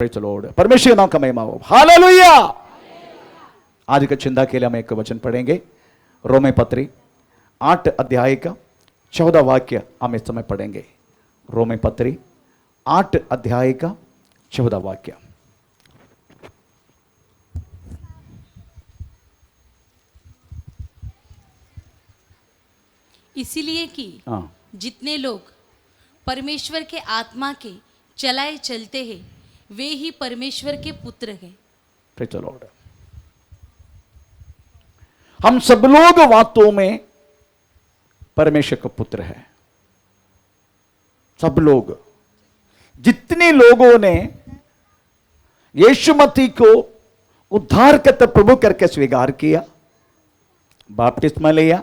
Praise the lord. परमेश्वर नाम का महिमा हो। हालेलुया। आज का चिंता के लिए हम एक वचन पढ़ेंगे, रोमे पत्री 8 अध्याय का 14 वाक्य हम इस समय पढ़ेंगे। रोमे पत्री 8 अध्याय का 14 वाक्य। इसीलिए कि जितने लोग परमेश्वर के आत्मा के चलाए चलते हैं वे ही परमेश्वर के पुत्र हैं। Praise the Lord. हम सब लोग वास्तव में परमेश्वर का पुत्र है। सब लोग, जितने लोगों ने यीशु मसीह को उद्धारकर्ता प्रभु करके स्वीकार किया, बपतिस्मा लिया,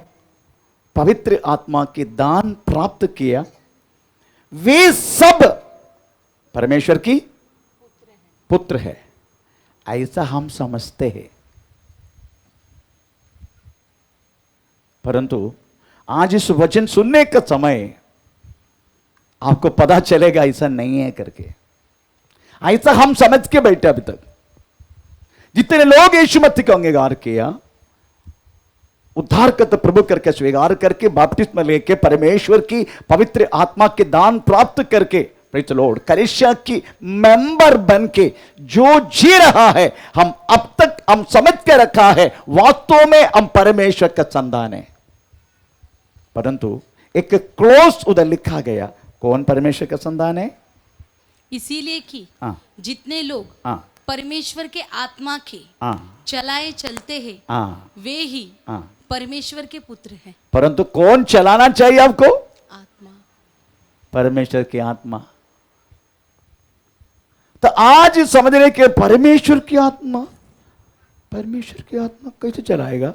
पवित्र आत्मा के दान प्राप्त किया, वे सब परमेश्वर की पुत्र है, ऐसा हम समझते हैं। परंतु आज इस वचन सुनने का समय आपको पता चलेगा ऐसा नहीं है करके। ऐसा हम समझ के बैठे अभी तक। जितने लोग यीशु मसीह का अंगीकार किया, उद्धारकर्ता प्रभु करके स्वीकार करके, बपतिस्मा लेके, परमेश्वर की पवित्र आत्मा के दान प्राप्त करके, प्रेज़ द लॉर्ड, कलीसिया की मेंबर बन के जो जी रहा है, हम अब तक हम समझ के रखा है वास्तव में हम परमेश्वर का संतान है। परंतु एक क्लोज उधर लिखा गया, कौन परमेश्वर का संतान है? इसीलिए कि जितने लोग परमेश्वर के आत्मा के चलाए चलते हैं वे ही परमेश्वर के पुत्र हैं। परंतु कौन चलाना चाहिए आपको? आत्मा, परमेश्वर की आत्मा। तो आज समझने के परमेश्वर की आत्मा, परमेश्वर की आत्मा कैसे चलाएगा?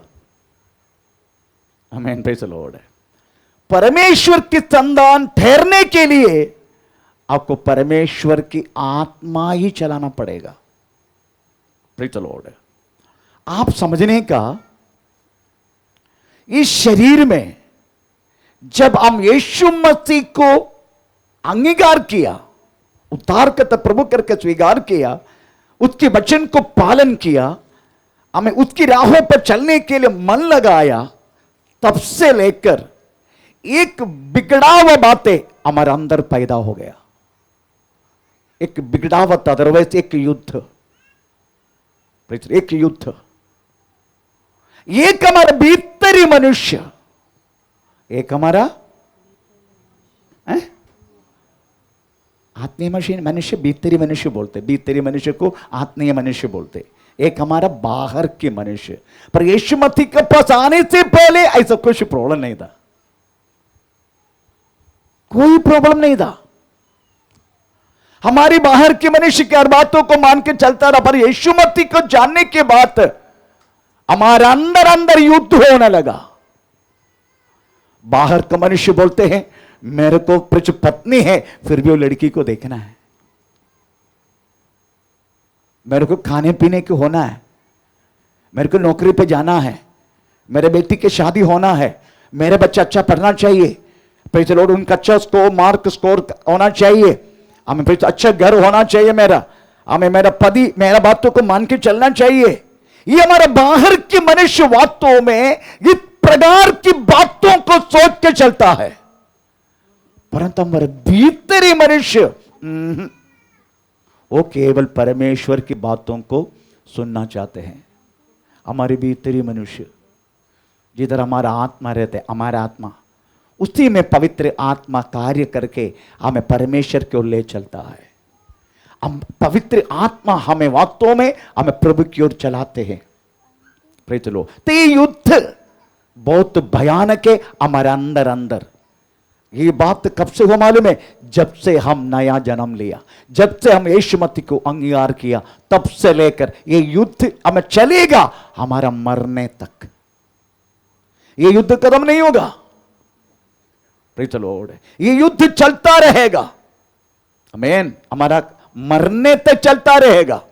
आमीन, प्रेज़ द लॉर्ड। परमेश्वर के संतान ठहरने के लिए आपको परमेश्वर की आत्मा ही चलाना पड़ेगा। Praise the Lord. आप समझने का, इस शरीर में जब हम यीशु मसीह को अंगीकार किया, उद्धारकर्ता प्रभु करके स्वीकार किया, उसके वचन को पालन किया, हमें उसकी राहों पर चलने के लिए मन लगाया, तब से लेकर एक बिगड़ा हुआ बातें हमारे अंदर पैदा हो गया। एक बिगड़ा हुआ, अदरवाइज एक युद्ध, एक युद्ध। एक हमारा भीतरी मनुष्य, एक हमारा आत्मीय मनुष्य, भीतरी मनुष्य बोलते, भीतरी मनुष्य को आत्मीय मनुष्य बोलते। एक हमारा बाहर के मनुष्य। पर यीशु मसीह के पास आने से पहले ऐसा कुछ प्रॉब्लम नहीं था, कोई प्रॉब्लम नहीं था। हमारी बाहर के मनुष्य की हर बातों को मान के चलता रहा, पर यीशु मसीह को जानने के बाद हमारा अंदर अंदर युद्ध होने लगा। बाहर का मनुष्य बोलते हैं मेरे को पत्नी है, फिर भी वो लड़की को देखना है, मेरे को खाने पीने को होना है, मेरे को नौकरी पे जाना है, मेरे बेटी की शादी होना है, मेरे बच्चा अच्छा पढ़ना चाहिए, प्रेज़ द लॉर्ड, उनका अच्छा मार्क स्कोर होना चाहिए, हमें अच्छा घर होना चाहिए, हमें मेरा पति मेरा बातों को मान के चलना चाहिए। ये हमारा बाहर के मनुष्य वास्तव में इस प्रकार की बातों को सोच के चलता है। परंतु हमारे भीतरी मनुष्य वो केवल परमेश्वर की बातों को सुनना चाहते हैं। हमारे भीतरी मनुष्य, जिधर हमारा आत्मा रहता है, हमारा आत्मा, उसी में पवित्र आत्मा कार्य करके हमें परमेश्वर की ओर ले चलता है। हम पवित्र आत्मा हमें वास्तव में हमें प्रभु की ओर चलाते हैं। Praise the Lord. तो ये युद्ध बहुत भयानक है हमारे अंदर अंदर। ये बात कब से हुआ मालूम है? जब से हम नया जन्म लिया, जब से हम यीशु मसीह को अंगीकार किया, तब से लेकर ये युद्ध हमें चलेगा हमारा मरने तक। ये युद्ध खत्म नहीं होगा। Praise the Lord. ये युद्ध चलता रहेगा। आमीन। हमारा मरने तक चलता रहेगा।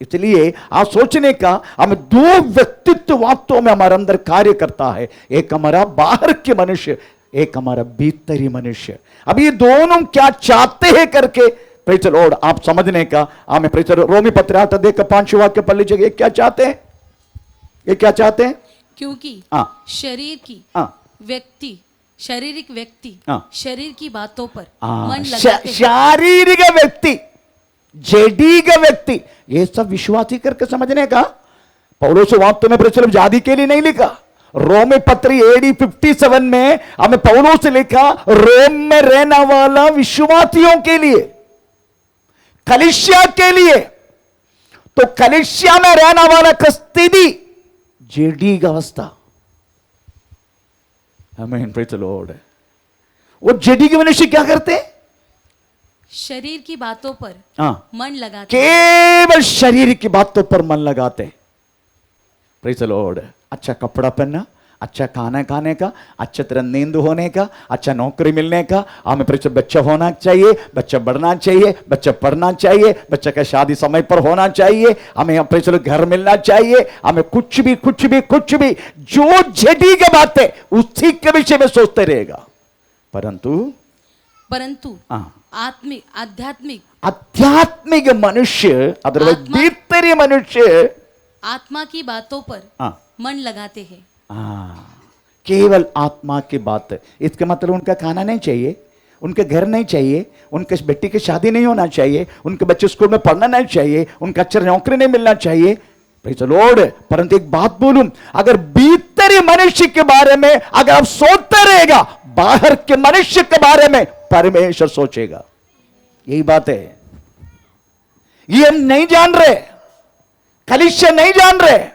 इसलिए आप सोचने का, हमें दो व्यक्तित्व वास्तव में हमारे अंदर कार्य करता है। एक हमारा बाहर के मनुष्य, एक हमारा भीतरी मनुष्य। अब ये दोनों क्या चाहते हैं करके प्रेज द लॉर्ड आप समझने का हमें प्रेज द लॉर्ड रोमी पत्र 8 अध्याय का 5 वाक्य पढ़ लीजिए। ये क्या चाहते हैं? ये क्या चाहते हैं? क्योंकि शरीर की व्यक्ति शारीरिक व्यक्ति शरीर की बातों पर मन लगाते हैं। शारीरिक व्यक्ति, जेडीग व्यक्ति, ये सब विश्वासी करके समझने का। पौलुस वास्तव में प्रेज द लॉर्ड जाति के लिए नहीं लिखा। रोमी पत्री AD 57 में हमें पौलुस लिखा रोम में रहने वाला विश्वासियों के लिए, कलीसिया के लिए। तो कलीसिया में रहने वाला का स्थिति जेडी अवस्था, आमीन, प्रेज द लॉर्ड। वो जेडी के मनुष्य क्या करते हैं? शरीर की बातों पर मन लगाते, केवल शरीर की बातों पर मन लगाते। Praise the Lord. अच्छा कपड़ा पहनना, अच्छा खाना खाने का, अच्छा तरह नींद होने का, अच्छा नौकरी मिलने का, हमें प्रेज बच्चा होना चाहिए, बच्चा बढ़ना चाहिए, बच्चा पढ़ना चाहिए, बच्चा का शादी समय पर होना चाहिए, हमें प्रेज घर मिलना चाहिए, हमें कुछ भी जो जेडी की बात है उसी के विषय में सोचते रहेगा। परंतु आध्यात्मिक मनुष्य, अदरवाइज भीतरी मनुष्य आत्मा की बातों पर मन लगाते हैं। केवल आत्मा की बात। इसका मतलब उनका खाना नहीं चाहिए, उनके घर नहीं चाहिए, उनके बेटी की शादी नहीं होना चाहिए, उनके बच्चे स्कूल में पढ़ना नहीं चाहिए, उनका अच्छा नौकरी नहीं मिलना चाहिए। Praise the Lord. परंतु एक बात बोलूं, अगर भीतरी मनुष्य के बारे में अगर आप सोचते रहेगा, बाहर के मनुष्य के बारे में परमेश्वर सोचेगा। यही बात है। ये हम नहीं जान रहे, कलीसिया नहीं जान रहे,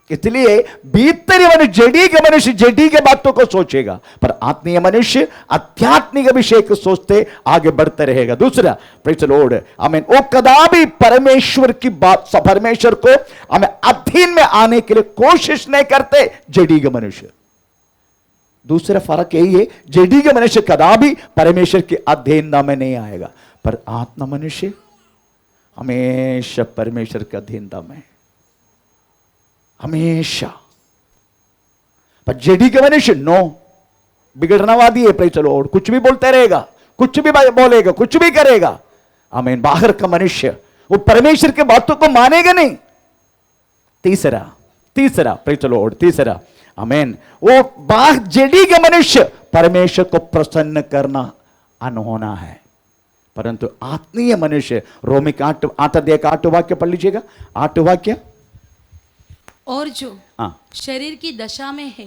इसलिए भीतरी मनुष्य जेडी के मनुष्य जेडी के बातों को सोचेगा, पर आत्मीय मनुष्य आध्यात्मिक विषय को सोचते आगे बढ़ते रहेगा। दूसरा, प्रेज़ द लॉर्ड, आमीन, वो कदापि परमेश्वर की बात, परमेश्वर को हमें अधीन में आने के लिए कोशिश नहीं करते जेडी के मनुष्य। दूसरा फर्क यही है, जेडी के मनुष्य कदापि परमेश्वर की अधीनता में नहीं आएगा, पर आत्मा मनुष्य हमेशा परमेश्वर की अधीनता में, हमेशा। पर जेडी के मनुष्य नो, बिगड़नावादी है, प्रेज़ द लॉर्ड, कुछ भी बोलते रहेगा, कुछ भी बोलेगा, कुछ भी करेगा। आमीन। बाहर का मनुष्य वो परमेश्वर के बातों को मानेगा नहीं। तीसरा, प्रेज़ द लॉर्ड, तीसरा, आमीन, वो बाहर जेडी के मनुष्य परमेश्वर को प्रसन्न करना अनहोना है, परंतु आत्मीय मनुष्य, रोमी 8 अध्याय का 8 वाक्य पढ़ लीजिएगा, 8 वाक्य। और जो शरीर की दशा में है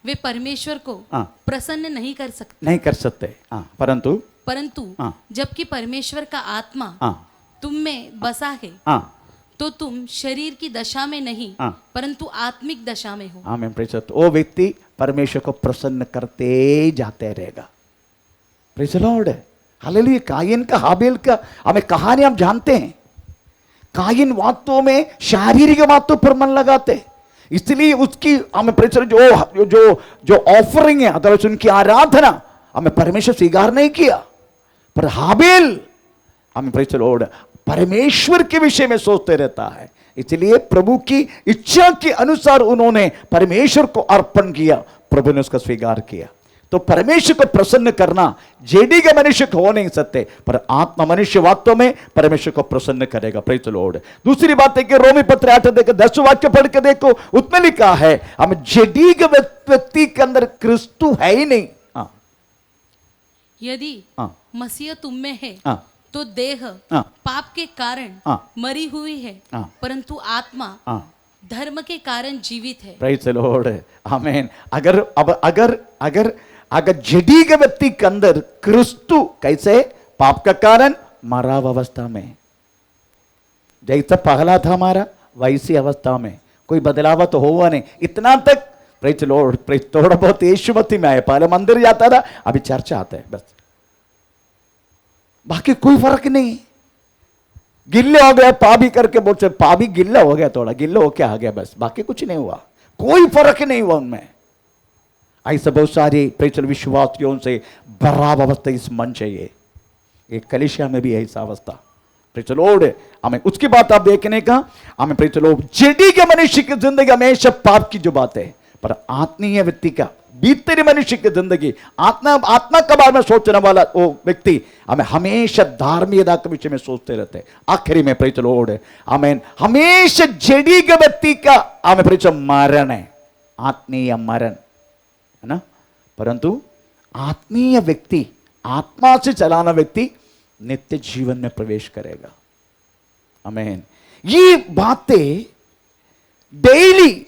वे परमेश्वर को प्रसन्न नहीं कर सकते, परंतु जबकि परमेश्वर का आत्मा तुम में बसा है तो तुम शरीर की दशा में नहीं परंतु आत्मिक दशा में हो। आमीन, प्रेज़ द लॉर्ड। वो व्यक्ति परमेश्वर को प्रसन्न करते जाते रहेगा। Praise the Lord, hallelujah. कायन का हाबिल का हमें कहानी हम जानते हैं। कायन वास्तव में शारीरिक बातों पर मन लगाते, इसलिए उसकी हमें प्रेज़ द लॉर्ड जो ऑफरिंग है, अदरवाइज उनकी आराधना हमें परमेश्वर स्वीकार नहीं किया, पर हाबिल हमें प्रेज़ द लॉर्ड परमेश्वर के विषय में सोचते रहता है, इसलिए प्रभु की इच्छा के अनुसार उन्होंने परमेश्वर को अर्पण किया, प्रभु ने उसका स्वीकार किया। तो परमेश्वर को प्रसन्न करना जेडी के मनुष्य को हो नहीं सकते, पर आत्मा मनुष्य वास्तव में परमेश्वर को प्रसन्न करेगा। Praise the Lord. दूसरी बात है कि रोमी पत्र 8 अध्याय 10 वाक्य पढ़ के देखो, उसमें लिखा है हम जेडी के व्यक्ति के अंदर क्रिस्तु है ही नहीं। यदि मसीह तुम में है तो देह पाप के कारण मरी हुई है, परंतु आत्मा धर्म के कारण जीवित है। प्रेज़ द लॉर्ड, आमीन। अगर जेडी के व्यक्ति के अंदर क्रिस्तु, कैसे? पाप का कारण मरा अवस्था में, जैसा पहला था हमारा वैसी अवस्था में, कोई बदलाव तो हुआ नहीं। इतना तक प्रेज़ द लॉर्ड, थोड़ा बहुत यीशु मसीह में आया, पहले मंदिर जाता था, अभी चर्च आता है, बस बाकी कोई फर्क नहीं। गिल्ले हो गया पापी करके बोलते, पापी गिल्ला हो गया, थोड़ा गिल्ला होके आ गया, बस बाकी कुछ नहीं हुआ, कोई फर्क नहीं हुआ उनमें। ऐसे बहुत सारे प्रेषित विश्वासियों से बराबर अवस्था इस मन चाहिए। एक कलीसिया में भी ऐसा अवस्था, प्रेषित लॉर्ड, हमें उसकी बात आप देखने का, हमें प्रेषित लॉर्ड जेडी के मनुष्य की जिंदगी हमेशा पाप की जो बात है, पर आत्मीय व्यक्ति का भीतरी मनुष्य की जिंदगी, आत्मा आत्मा के बारे में सोचने वाला वो व्यक्ति हमें हमेशा धार्मिकता के विषय में सोचते रहते हैं। आखिरी में प्रेज द लॉर्ड, आमीन, हमेशा जड़ी के व्यक्ति का हमें प्रेज मरण है, आत्मीय मरण है ना, परंतु आत्मीय व्यक्ति, आत्मा से चलाना व्यक्ति नित्य जीवन में प्रवेश करेगा। आमीन। ये बातें daily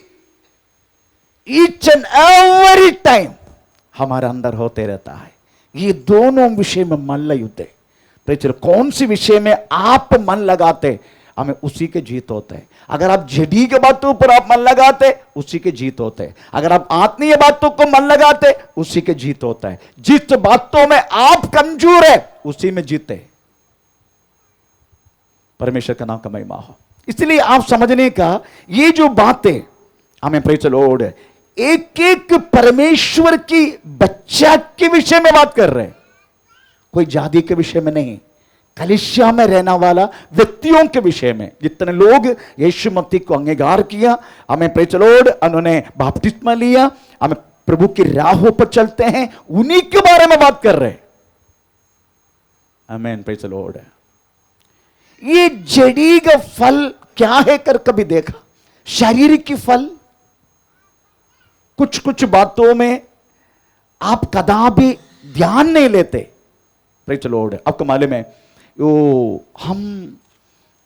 each and every time हमारे अंदर होते रहता है। ये दोनों विषय में मल्ल युद्ध है। प्रेचर, कौन सी विषय में आप मन लगाते हमें उसी के जीत होते हैं। अगर आप जड़ी के बातों पर आप मन लगाते उसी के जीत होते हैं। अगर आप आत्मीय बातों को मन लगाते उसी के जीत होता है। जिस बातों में आप कमजोर है उसी में जीते। परमेश्वर का नाम का महिमा हो। इसलिए आप समझने का ये जो बातें हमें प्रेज द लॉर्ड एक एक परमेश्वर की बच्चा के विषय में बात कर रहे हैं, कोई जाति के विषय में नहीं, कलीसिया में रहने वाला व्यक्तियों के विषय में। जितने लोग यीशु मसीह को अंगीकार किया, हमें प्रेज द लॉर्ड, उन्होंने बपतिस्मा लिया, हमें प्रभु की राहों पर चलते हैं, उन्हीं के बारे में बात कर रहे हैं। आमीन, प्रेज द लॉर्ड। ये जड़ी का फल क्या है कर कभी देखा? शरीर की फल कुछ कुछ बातों में आप कदापि ध्यान नहीं लेते। Praise the Lord. आपको मालूम है हम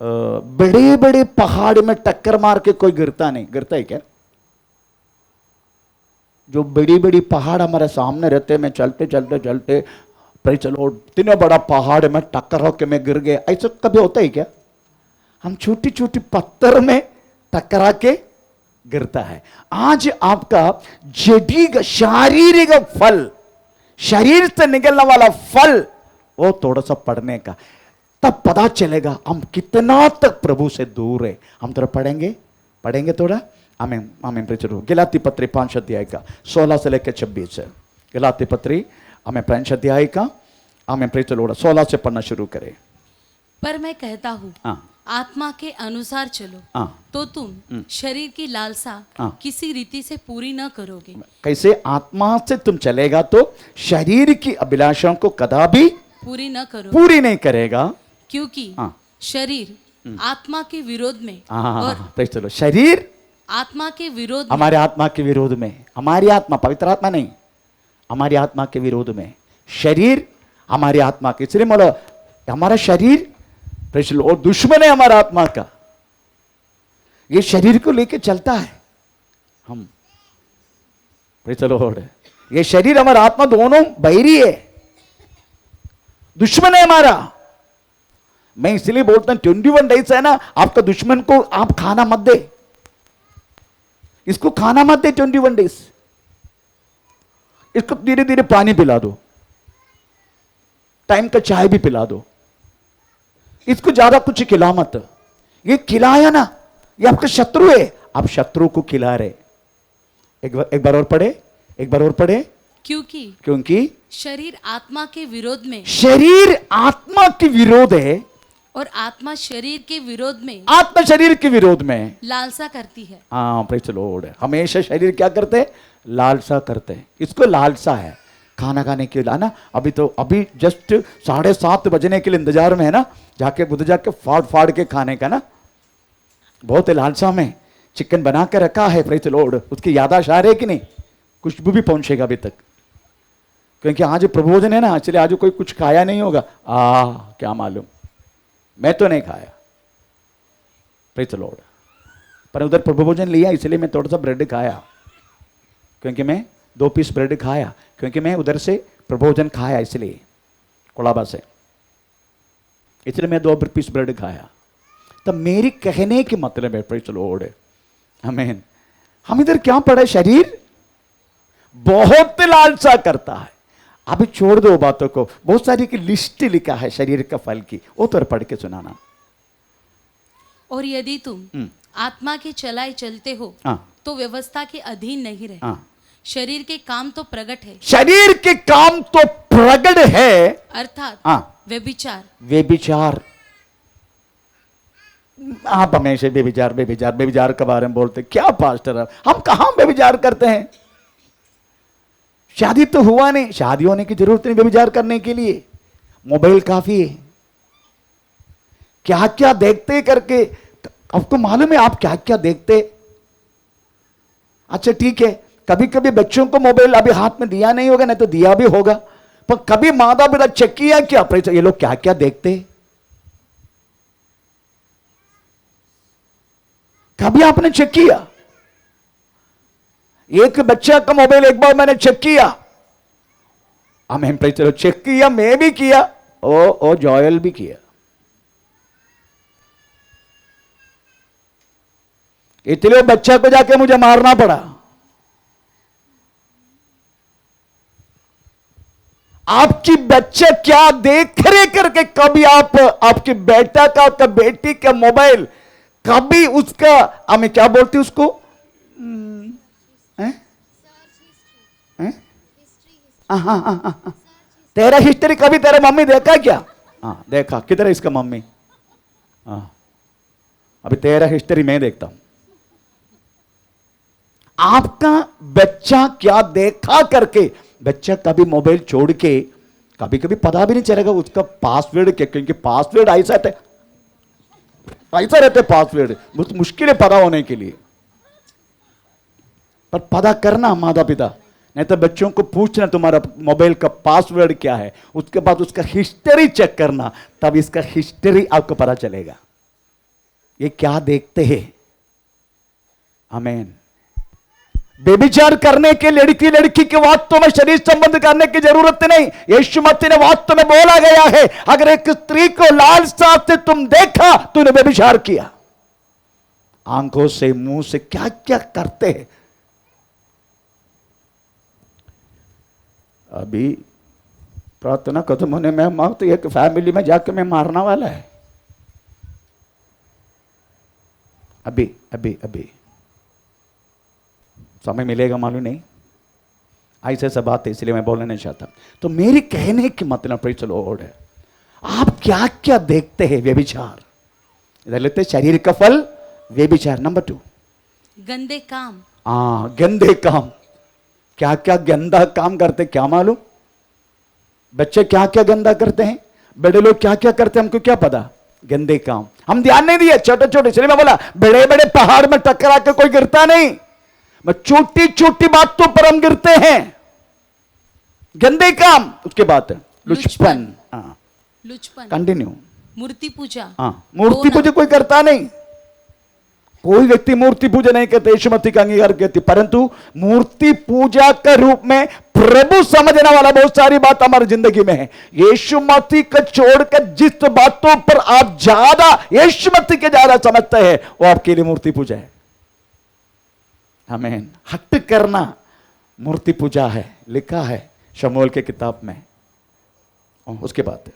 बड़े बड़े पहाड़ में टक्कर मार के कोई गिरता नहीं, गिरता है क्या? जो बड़ी बड़ी पहाड़ हमारे सामने रहते, मैं चलते चलते चलते प्रेज द लॉर्ड इतना बड़ा पहाड़ में टक्कर होके मैं गिर गया, ऐसा कभी होता है क्या? हम छोटी छोटी पत्थर में टकरा के गिरता है। आज आपका जड़ी शारीरिक फल, शरीर से निकलने वाला फल, वो थोड़ा सा पढ़ने का, तब पता चलेगा हम कितना तक प्रभु से दूर है। हम थोड़ा पढ़ेंगे थोड़ा। आमीन, आमीन, प्रेज द लॉर्ड। गलाती पत्री 5 अध्याय का 16 से लेकर 26 है। गलाती पत्री हमें 5 अध्याय का, हमें प्रेज द लॉर्ड 16 से पढ़ना शुरू करें। पर मैं कहता हूँ आत्मा के अनुसार चलो तो तुम शरीर की लालसा किसी रीति से पूरी न करोगे। कैसे? आत्मा से तुम चलेगा तो शरीर की अभिलाषाओं को कदापि पूरी नहीं करेगा, क्योंकि शरीर आत्मा के विरोध में, और चलो शरीर आत्मा के विरोध, हमारे आत्मा के विरोध में, हमारी आत्मा, पवित्र आत्मा नहीं, हमारी आत्मा के विरोध में शरीर हमारी आत्मा के, इसलिए बोलो हमारा शरीर और दुश्मन है हमारा आत्मा का। ये शरीर को लेके चलता है हम, चलो ये शरीर हमारा आत्मा दोनों बैरी है, दुश्मन है हमारा। मैं इसलिए बोलता हूं 21 डेज है ना, आपका दुश्मन को आप खाना मत दे, इसको खाना मत दे 21 डेज, इसको धीरे धीरे पानी पिला दो, टाइम का चाय भी पिला दो, इसको ज्यादा कुछ खिला मत। ये खिलाया ना, ये आपका शत्रु है, आप शत्रु को खिला रहे। एक बार और पढ़े, क्योंकि शरीर आत्मा के विरोध में, शरीर आत्मा के विरोध है, और आत्मा शरीर के विरोध में, आत्मा शरीर के विरोध में लालसा करती है। हाँ, प्रेज द लॉर्ड। हमेशा शरीर क्या करते हैं? लालसा करते हैं। इसको लालसा है खाना खाने के लिए ना। अभी जस्ट 7:30 बजने के लिए इंतजार में है ना, जाके बुध जाके फाड़ के खाने का ना, बहुत लालसा में चिकन बना के रखा है। Praise the Lord. उसकी याददाश्त आ रही है कि नहीं? खुशबू भी पहुंचेगा अभी तक, क्योंकि आज प्रभोजन है ना, इसलिए आज कोई कुछ खाया नहीं होगा। क्या मालूम, मैं तो नहीं खाया, प्रेज द लॉर्ड, पर उधर प्रभोजन लिया इसलिए मैं थोड़ा सा ब्रेड खाया, क्योंकि मैं 2 पीस ब्रेड खाया, क्योंकि मैं उधर से प्रभोजन खाया, इसलिए कोलाबा से, इसलिए मैं 2 पीस ब्रेड खाया। तो मेरी कहने की मतलब है, प्रेज द लॉर्ड, आमीन, हम इधर क्या पढ़े? शरीर बहुत लालसा करता है। अभी छोड़ दो बातों को, बहुत सारी की लिस्ट लिखा है शरीर का फल की, वो तो पढ़ के सुनाना। और यदि तुम आत्मा के चलाए चलते हो तो व्यवस्था के अधीन नहीं रहे। शरीर के काम तो प्रकट है, शरीर के काम तो प्रकट है, अर्थात व्यभिचार। आप हमेशा व्यभिचार के बारे में बोलते, क्या पास्टर हम कहां व्यभिचार करते हैं? शादी तो हुआ नहीं, शादी होने की जरूरत नहीं व्यभिचार करने के लिए, मोबाइल काफी है। क्या क्या देखते करके आपको मालूम है आप क्या क्या देखते? अच्छा ठीक है, कभी कभी बच्चों को मोबाइल अभी हाथ में दिया नहीं होगा, नहीं तो दिया भी होगा, पर कभी माता पिता चेक किया क्या ये लोग क्या क्या देखते? कभी आपने चेक किया? एक बच्चा का मोबाइल एक बार मैंने चेक किया, हमें चलो चेक किया, मैं भी किया, ओ जॉयल भी किया। इसलिए बच्चा को जाके मुझे मारना पड़ा। आपकी बच्चे क्या देख रहे करके कभी आप आपके बेटा का आपका बेटी का मोबाइल कभी उसका हमें क्या बोलते उसको तेरा हिस्ट्री कभी तेरा मम्मी देखा क्या? हाँ देखा, किधर है इसका मम्मी? हाँ अभी तेरा हिस्ट्री मैं देखता हूं। आपका बच्चा क्या देखा करके बच्चा कभी मोबाइल छोड़ के कभी कभी पता भी नहीं चलेगा उसका पासवर्ड क्या, क्योंकि पासवर्ड ऐसा रहते पासवर्ड बहुत मुश्किल है पता होने के लिए, पर पता करना माता पिता, नहीं तो बच्चों को पूछना तुम्हारा मोबाइल का पासवर्ड क्या है, उसके बाद उसका हिस्ट्री चेक करना, तब इसका हिस्ट्री आपको पता चलेगा ये क्या देखते हैं। आमीन। बेविचार करने के लड़की के वास्तव में शरीर संबंध करने की जरूरत नहीं। यीशु मसीह ने वास्तव में बोला गया है, अगर एक स्त्री को लालसा से तुम देखा तूने बेविचार किया। आंखों से मुंह से क्या क्या करते हैं। अभी प्रार्थना खत्म होने में मां तो एक फैमिली में जाकर मैं मारना वाला है। अभी अभी अभी समय मिलेगा मालूम नहीं, ऐसे सब बात है, इसलिए मैं बोलना नहीं चाहता। तो मेरे कहने की मतलब प्रेज़ द लॉर्ड है, आप क्या क्या देखते हैं? व्यभिचार, इधर लेते शरीर का फल व्यभिचार। नंबर 2 गंदे काम। गंदे काम। क्या क्या गंदा काम करते क्या मालूम? बच्चे क्या क्या गंदा करते हैं, बड़े लोग क्या क्या करते हैं, हमको क्या पता? गंदे काम हम ध्यान नहीं दिए, छोटे छोटे। इसलिए मैं बोला बड़े बड़े पहाड़ में टकरा के कोई गिरता नहीं, छोटी छोटी बातों पर हम गिरते हैं। गंदे काम। उसके बाद लुचपन। लुचपन कंटिन्यू। मूर्ति पूजा। मूर्ति पूजा कोई करता नहीं, कोई व्यक्ति मूर्ति पूजा नहीं करते, यीशु मसीह का अंगीकार करती, परंतु मूर्ति पूजा के रूप में प्रभु समझने वाला बहुत सारी बात हमारी जिंदगी में है। यीशु मसीह को छोड़कर जिस बातों पर आप ज्यादा यीशु मसीह के ज्यादा समझते हैं वो आपके लिए मूर्ति पूजा है। आमीन। हट करना मूर्ति पूजा है, लिखा है शमूएल के किताब में। उसके बाद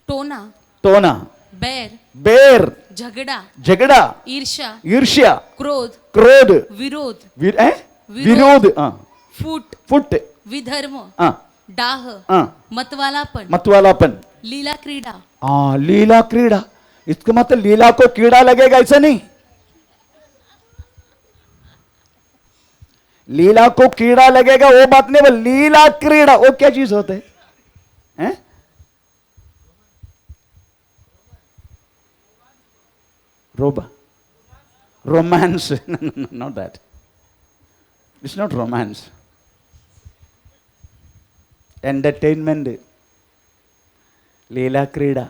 टोना, बैर, झगड़ा, ईर्ष्या, क्रोध, विरोध, फुट, विधर्म, डाह, मतवालापन, लीला क्रीड़ा। लीला क्रीड़ा, इसका मतलब लीला को कीड़ा लगेगा ऐसा नहीं। लीला को कीड़ा लगेगा वो बात नहीं, वो लीला क्रीड़ा वो क्या चीज होते हैं? Romance. Not that, it's not romance. Entertainment, लीला क्रीड़ा।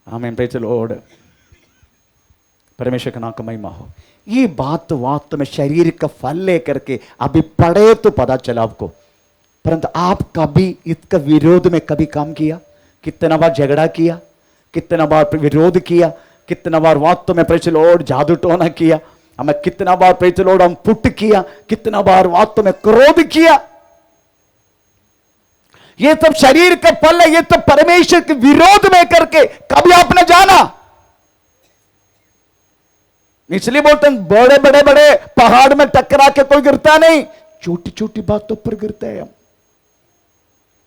आमीन। Praise the lord. परमेश्वर का नाम का महिमा हो। ये बात वास्तव में शरीर का फल लेकर के अभी पढ़े तो पता चला आपको, परंतु आप कभी इसका विरोध में कभी काम किया? कितना बार झगड़ा किया, कितना बार विरोध किया, कितना बार वास्तव में प्रेज़ द लॉर्ड जादू टोना किया, हमें कितना बार प्रेज़ द लॉर्ड हम पुट किया, कितना बार वास्तव में क्रोध किया। ये सब शरीर का फल है, ये तो परमेश्वर के विरोध में करके कभी आपने जाना? इसलिए बोलते हैं बड़े बड़े बड़े पहाड़ में टकरा के कोई गिरता नहीं, छोटी छोटी बातों पर गिरते हैं हम।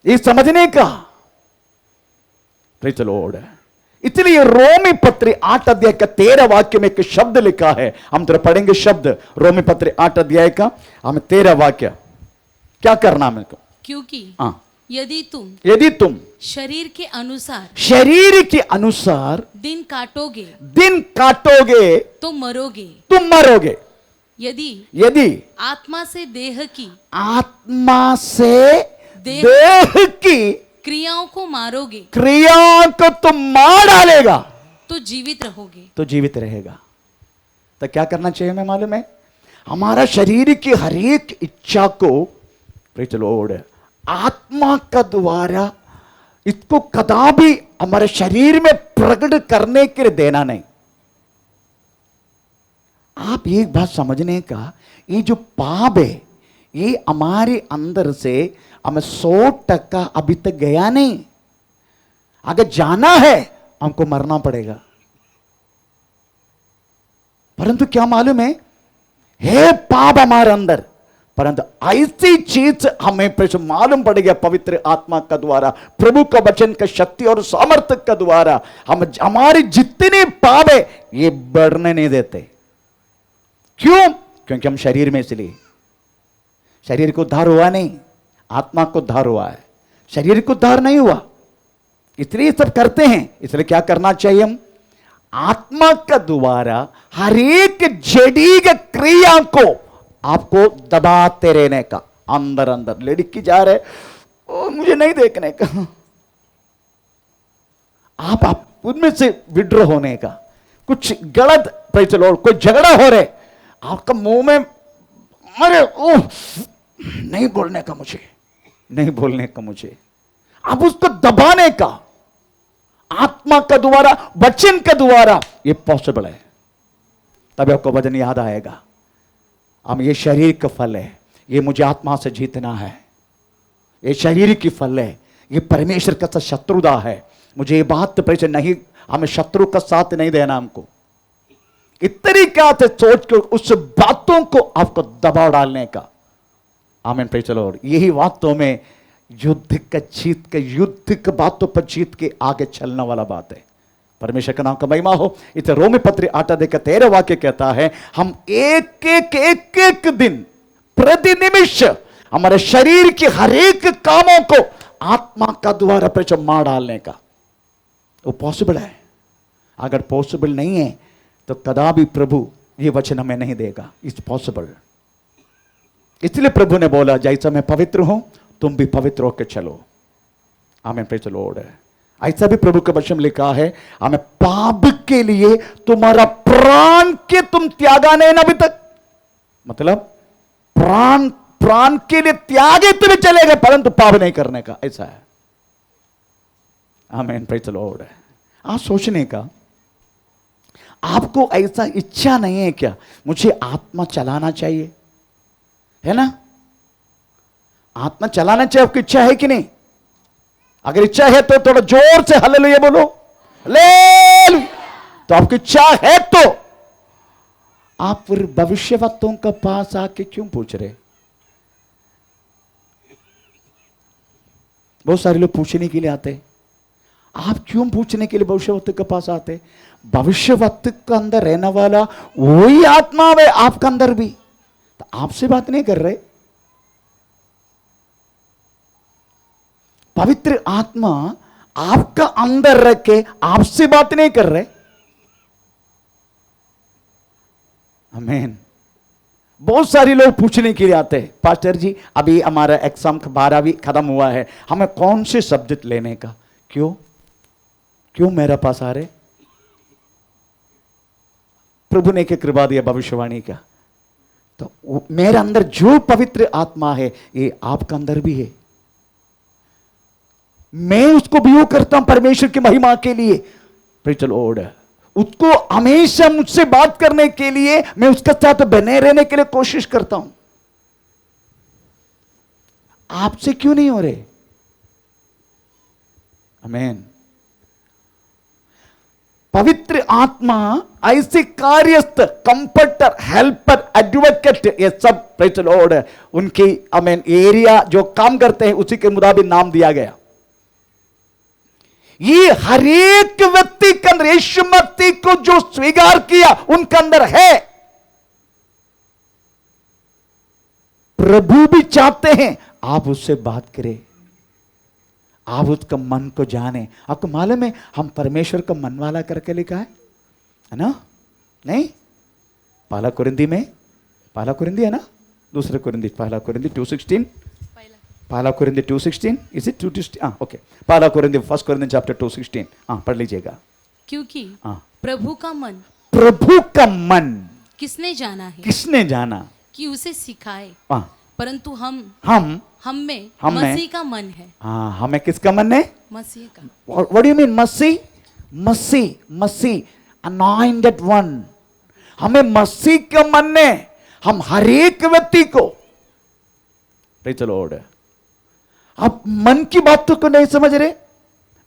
ये समझने का प्रेज़ द लॉर्ड। इसलिए रोमी पत्र 8 अध्याय का 13 वाक्य में एक शब्द लिखा है, हम तो पढ़ेंगे शब्द रोमी पत्र 8 अध्याय का हमें 13 वाक्य क्या करना है क्योंकि हाँ, यदि तुम शरीर के अनुसार दिन काटोगे तो मरोगे। यदि आत्मा से देह की क्रियाओं को तुम मार डालेगा तो जीवित रहेगा। तो क्या करना चाहिए हमें मालूम है, हमारा शरीर की हर एक इच्छा को प्रेज़ द लॉर्ड आत्मा का द्वारा इसको कदापि हमारे शरीर में प्रकट करने के लिए देना नहीं। आप एक बात समझने का, ये जो पाप है ये हमारे अंदर से हमें 100% अभी तक गया नहीं। अगर जाना है हमको मरना पड़ेगा। परंतु क्या मालूम है पाप हमारे अंदर, परंतु ऐसी चीज हमें मालूम पड़ गया पवित्र आत्मा का द्वारा, प्रभु का वचन का शक्ति और सामर्थ्य का द्वारा हम हमारे जितने पाप है ये बढ़ने नहीं देते। क्यों? क्योंकि हम शरीर में, इसलिए शरीर को उद्धार हुआ नहीं, आत्मा को उद्धार हुआ है, शरीर को उद्धार नहीं हुआ। इसलिए सब करते हैं। इसलिए क्या करना चाहिए, हम आत्मा का द्वारा हर एक जड़ी क्रिया को आपको दबाते रहने का, अंदर अंदर लड़की जा रहे ओ मुझे नहीं देखने का, आप उनमें से विड्रॉ होने का। कुछ गलत प्रेज़ द लॉर्ड, कोई झगड़ा हो रहे आपका मुंह में, अरे ओह नहीं बोलने का मुझे, अब उसको दबाने का आत्मा का द्वारा, वचन का द्वारा ये पॉसिबल है। तभी आपको वचन याद आएगा, हम ये शरीर का फल है, ये मुझे आत्मा से जीतना है, ये शरीर की फल है, ये परमेश्वर का साथ शत्रुता है। मुझे ये बात तो नहीं, हमें शत्रु का साथ नहीं देना, हमको इस तरीका से सोच के उस बातों को आपको दबाव डालने का। आमीन, प्रेज़ द लॉर्ड। यही बातों में युद्ध का बातों पर जीत के आगे चलने वाला बात है। परमेश्वर का नाम का महिमा हो। इसे रोमी पत्र 8 अध्याय का 13 वाक्य कहता है, हम एक दिन प्रति निमिष हमारे शरीर के हर एक कामों को आत्मा का द्वारा पर मार डालने का। वो पॉसिबल है। अगर पॉसिबल नहीं है तो कदापि प्रभु ये वचन हमें नहीं देगा। It's possible. इसलिए प्रभु ने बोला, जैसा मैं पवित्र हूं तुम भी पवित्र होकर चलो। आमीन, प्रेज़ द लॉर्ड। ऐसा भी प्रभु के वचन लिखा है, हमें पाप के लिए तुम्हारा प्राण के तुम त्यागा नहीं ना अभी तक, मतलब प्राण के लिए त्यागे तुम्हें चलेगा, परंतु पाप नहीं करने का, ऐसा है। आमीन, प्रेज़ द लॉर्ड। आप सोचने का, आपको ऐसा इच्छा नहीं है क्या, मुझे आत्मा चलाना चाहिए, है ना? आत्मा चलाना चाहिए, आपकी इच्छा है कि नहीं? अगर इच्छा है तो थोड़ा जोर से हालेलुया बोलो, हालेलुया। तो आपकी इच्छा है तो आप फिर भविष्यवक्ताओं के पास आके क्यों पूछ रहे? बहुत सारे लोग पूछने के लिए आते, आप क्यों पूछने के लिए भविष्यवक्ता के पास आते? भविष्यवक्ता के अंदर रहने वाला वही आत्मा है आपका अंदर भी, तो आपसे बात नहीं कर रहे। पवित्र आत्मा आपका अंदर रख के आपसे बात नहीं कर रहे। आमीन। बहुत सारे लोग पूछने के लिए आते हैं, पास्टर जी अभी हमारा एग्जाम 12वीं खत्म हुआ है, हमें कौन से सब्जेक्ट लेने का? क्यों मेरे पास आ रहे? प्रभु ने क्या कृपा दिया भविष्यवाणी का, तो मेरे अंदर जो पवित्र आत्मा है ये आपका अंदर भी है। मैं उसको उपयोग करता हूं परमेश्वर की महिमा के लिए। Praise the Lord. उसको हमेशा मुझसे बात करने के लिए, मैं उसके साथ बने रहने के लिए कोशिश करता हूं। आपसे क्यों नहीं हो रहे? आमीन। पवित्र आत्मा ऐसे कार्यस्थ, कंफर्टर, हेल्पर, एडवोकेट, ये सब प्रेज़ द लॉर्ड उनकी आमीन एरिया जो काम करते हैं उसी के मुताबिक नाम दिया गया। ये हर एक व्यक्ति के अंदर यीशु मसीह को जो स्वीकार किया उनके अंदर है। प्रभु भी चाहते हैं आप उससे बात करें, आप उसका मन को जाने। आपको मालूम है हम परमेश्वर का मन वाला करके लिखा है ना? नहीं, पहला कुरिन्दी में, पहला कुरिन्दी है ना, दूसरे कुरिन्दी, पहला कुरिन्दी 2:16, पहला कुरिन्दी 2:16, इज इट 2:16? हाँ, ओके, पहला कुरिन्दी, फर्स्ट कुरिन्दी चैप्टर 2:16, हाँ पढ़ लीजिएगा। क्योंकि प्रभु का मन, प्रभु का मन किसने जाना है, किसने जाना कि उसे सिखाए, हाँ, परंतु हम में मसीह का मन है। हाँ, हमें किसका मन है? मसीह का। What do you mean Masih? Masih anointed one. हमें मसीह का मन है। हम हर एक व्यक्ति को, प्रेज़ द लॉर्ड, आप मन की बातों को नहीं समझ रहे।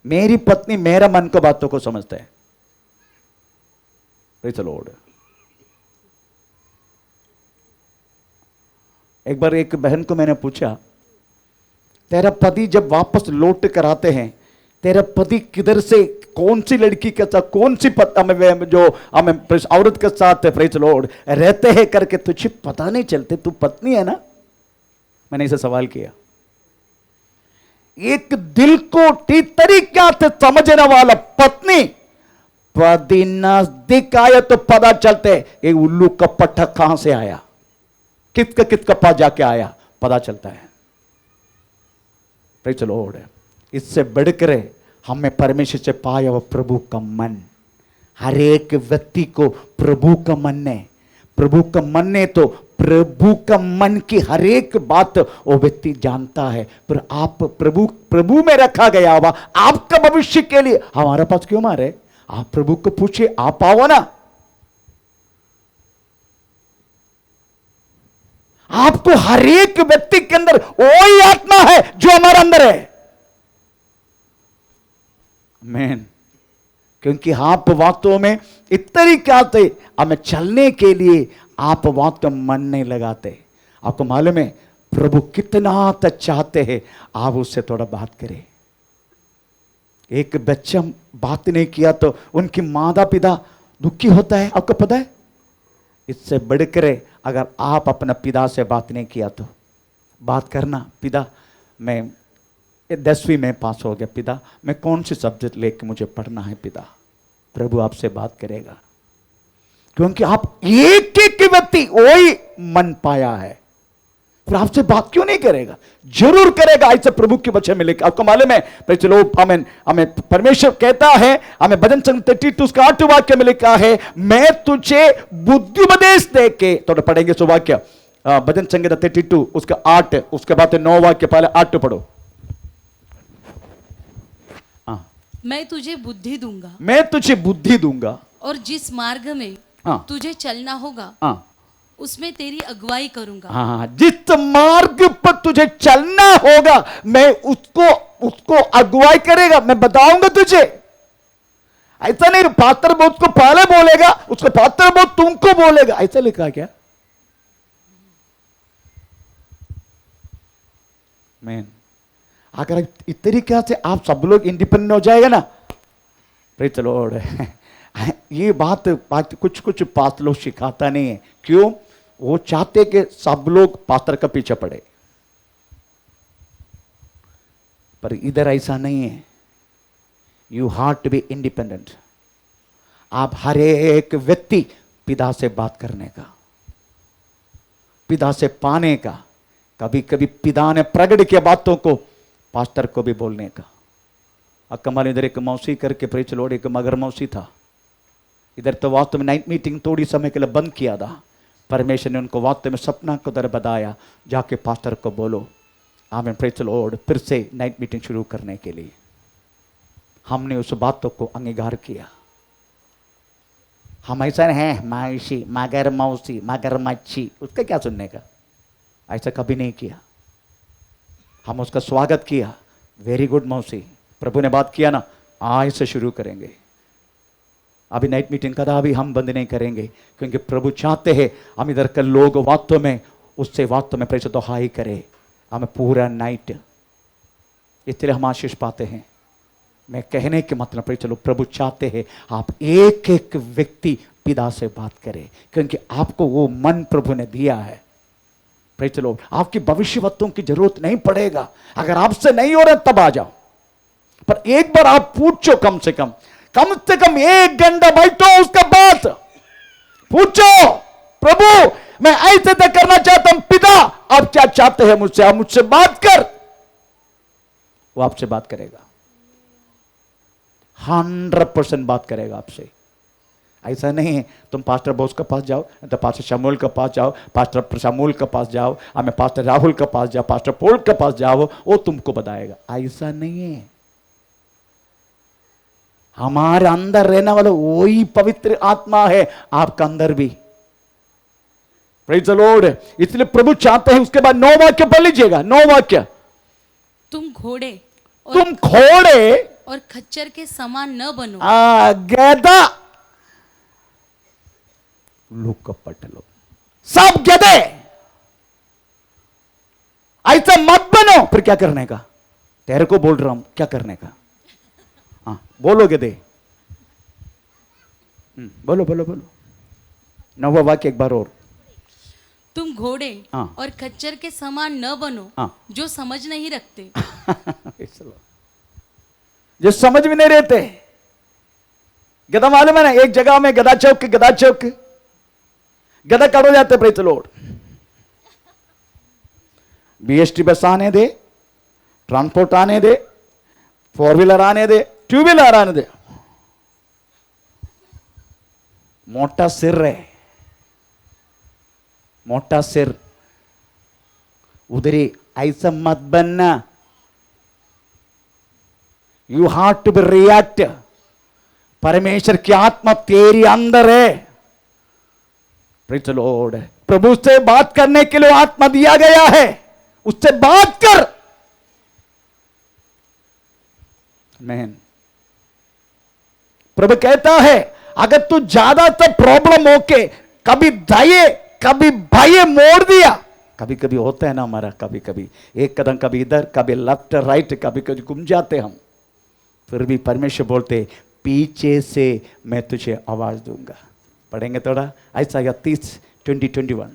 मेरी पत्नी मेरा मन को बातों को समझते हैं। Praise the Lord. एक बार एक बहन को मैंने पूछा, तेरा पति जब वापस लौट कर आते हैं, तेरा पति किधर से, कौन सी लड़की के साथ, कौन सी जो हमें औरत के साथ प्रेज़ द लॉर्ड रहते हैं करके तुझे पता नहीं चलते, तू पत्नी है ना? मैंने इसे सवाल किया। एक दिल को ठीक तरीके से समझने वाला पत्नी पति नजदीक आया तो पता चलते ये उल्लू का पट्टा कहां से आया, किसका पास जाके आया, पता चलता है। Praise the Lord. इससे बढ़कर हमें परमेश्वर से पाया हुआ प्रभु का मन। हर एक व्यक्ति को प्रभु का मन है। प्रभु का मन है तो प्रभु का मन की हर एक बात वो व्यक्ति जानता है। पर आप प्रभु में रखा गया हुआ आपका भविष्य के लिए हमारे पास क्यों मारे? आप प्रभु को पूछिए, आप आओ ना। आपको हर एक व्यक्ति के अंदर वही आत्मा है जो हमारे अंदर है। आमीन। क्योंकि आप वास्तव में इस तरीके से हमें चलने के लिए आप वास्तव मन नहीं लगाते। आपको मालूम है प्रभु कितना तक चाहते हैं आप उससे थोड़ा बात करें। एक बच्चा बात नहीं किया तो उनकी माता पिता दुखी होता है, आपको पता है? इससे बढ़कर अगर आप अपना पिता से बात नहीं किया तो बात करना, पिता मैं 10वीं में पास हो गया, पिता मैं कौन सी सब्जेक्ट लेके मुझे पढ़ना है, पिता प्रभु आपसे बात करेगा। क्योंकि आप एक एक व्यक्ति वही मन पाया है, फिर आपसे बात क्यों नहीं करेगा? जरूर करेगा। ऐसे प्रभु के वचन में लिखा, आपको मालूम है चलो हमें परमेश्वर कहता है, हमें भजन संहिता 32 उसका 8 वाक्य में लिखा है, मैं तुझे बुद्धि उपदेश दे के, थोड़ा पढ़ेंगे सो वाक्य, भजन संहिता 32 उसका 8, उसके बाद 9 वाक्य, पहले 8 पढ़ो। मैं तुझे बुद्धि दूंगा, मैं तुझे बुद्धि दूंगा, और जिस मार्ग में तुझे चलना होगा उसमें तेरी अगुवाई करूंगा। हाँ, जिस मार्ग पर तुझे चलना होगा मैं उसको अगुवाई करेगा, मैं बताऊंगा तुझे। ऐसा नहीं पात्र बहुत को पहले बोलेगा, उसको पात्र बहुत तुमको बोलेगा, ऐसा लिखा क्या? मैन अगर इस तरीके से आप सब लोग इंडिपेंडेंट हो जाएगा ना, प्रेज़ द लॉर्ड। ये बात कुछ पात्र लोग सिखाता नहीं है। क्यों? वो चाहते कि सब लोग पात्र का पीछे पड़े, पर इधर ऐसा नहीं है। You have to be independent. आप हर एक व्यक्ति पिता से बात करने का, पिता से पाने का, कभी कभी पिता ने प्रकट किया बातों को पास्टर को भी बोलने का। अकमल इधर एक मौसी करके प्रेज़ द लॉर्ड, एक मगर मौसी था इधर, तो वास्तव में नाइट मीटिंग थोड़ी समय के लिए बंद किया था। परमेश्वर ने उनको वास्तव में सपना को दर बताया, जाके पास्टर को बोलो। आमीन, प्रेज़ द लॉर्ड। फिर से नाइट मीटिंग शुरू करने के लिए हमने उस बातों को अंगीकार किया। हम ऐसा है मौसी, मगर मौसी, मगर मच्छी, उसका क्या सुनने का? ऐसा कभी नहीं किया। हम उसका स्वागत किया, वेरी गुड मौसी, प्रभु ने बात किया ना, आज से शुरू करेंगे। अभी नाइट मीटिंग का अभी हम बंद नहीं करेंगे, क्योंकि प्रभु चाहते हैं हम इधर के लोग वास्तव में उससे वास्तव में प्रेज़ तो हाई करे, हमें पूरा नाइट, इसलिए हम आशीष पाते हैं। मैं कहने के मतलब पर चलो, प्रभु चाहते हैं आप एक एक व्यक्ति पिता से बात करें, क्योंकि आपको वो मन प्रभु ने दिया है। Praise the Lord. आपकी भविष्यवक्ताओं की जरूरत नहीं पड़ेगा, अगर आपसे नहीं हो रहा तब आ जाओ, पर एक बार आप पूछो, कम से कम 1 घंटा बैठो, उसके बाद पूछो, प्रभु मैं ऐसे तय करना चाहता हूं, पिता आप क्या चाहते हैं मुझसे, आप मुझसे बात कर। वो आपसे बात करेगा, 100% बात करेगा आपसे। ऐसा नहीं है तुम पास्टर बोस के पास जाओ, तो पास्टर शमूल के पास जाओ, पास्टर शमूल के पास जाओ, हमें पास्टर राहुल के पास जाओ, पास्टर पोल के पास जाओ, वो तुमको बताएगा। ऐसा नहीं है। हमारे अंदर रहने वाला वही पवित्र आत्मा है आपका अंदर भी। Praise the Lord. इसलिए प्रभु चाहते हैं, उसके बाद 9 वाक्य पढ़ लीजिएगा। 9 वाक्य। तुम घोड़े और खच्चर के समान न बनो। गधा, लोग कपट लो, सब गधे, ऐसा मत बनो। फिर क्या करने का? तेरे को बोल रहा हूं, क्या करने का? हाँ बोलो गधे। बोलो बोलो बोलो। 9वां वाक्य एक बार और। तुम घोड़े और खच्चर के समान न बनो, जो समझ नहीं रखते। जो समझ भी नहीं रहते। गधा मालूम है ना, एक जगह में गधा चौक गधा कड़ो जाते। Praise the Lord. BST बस आने दे, ट्रांसपोर्ट आने दे, 4 व्हीलर आने दे, 2 व्हीलर आने दे, मोटा सिर है, मोटा सिर, उधरी ऐसा मत बनना। You have to be react. परमेश्वर की आत्मा तेरी अंदर है। Praise the Lord. प्रभु से बात करने के लिए आत्मा दिया गया है, उससे बात कर। मैन प्रभु कहता है, अगर तू ज्यादातर प्रॉब्लम होके कभी दाएं कभी बाएं मोड़ दिया, कभी कभी होता है ना हमारा, कभी कभी एक कदम कभी इधर कभी लेफ्ट राइट, कभी कभी घूम जाते हम, फिर भी परमेश्वर बोलते पीछे से मैं तुझे आवाज दूंगा। पढ़ेंगे थोड़ा। यशायाह 30:20-21,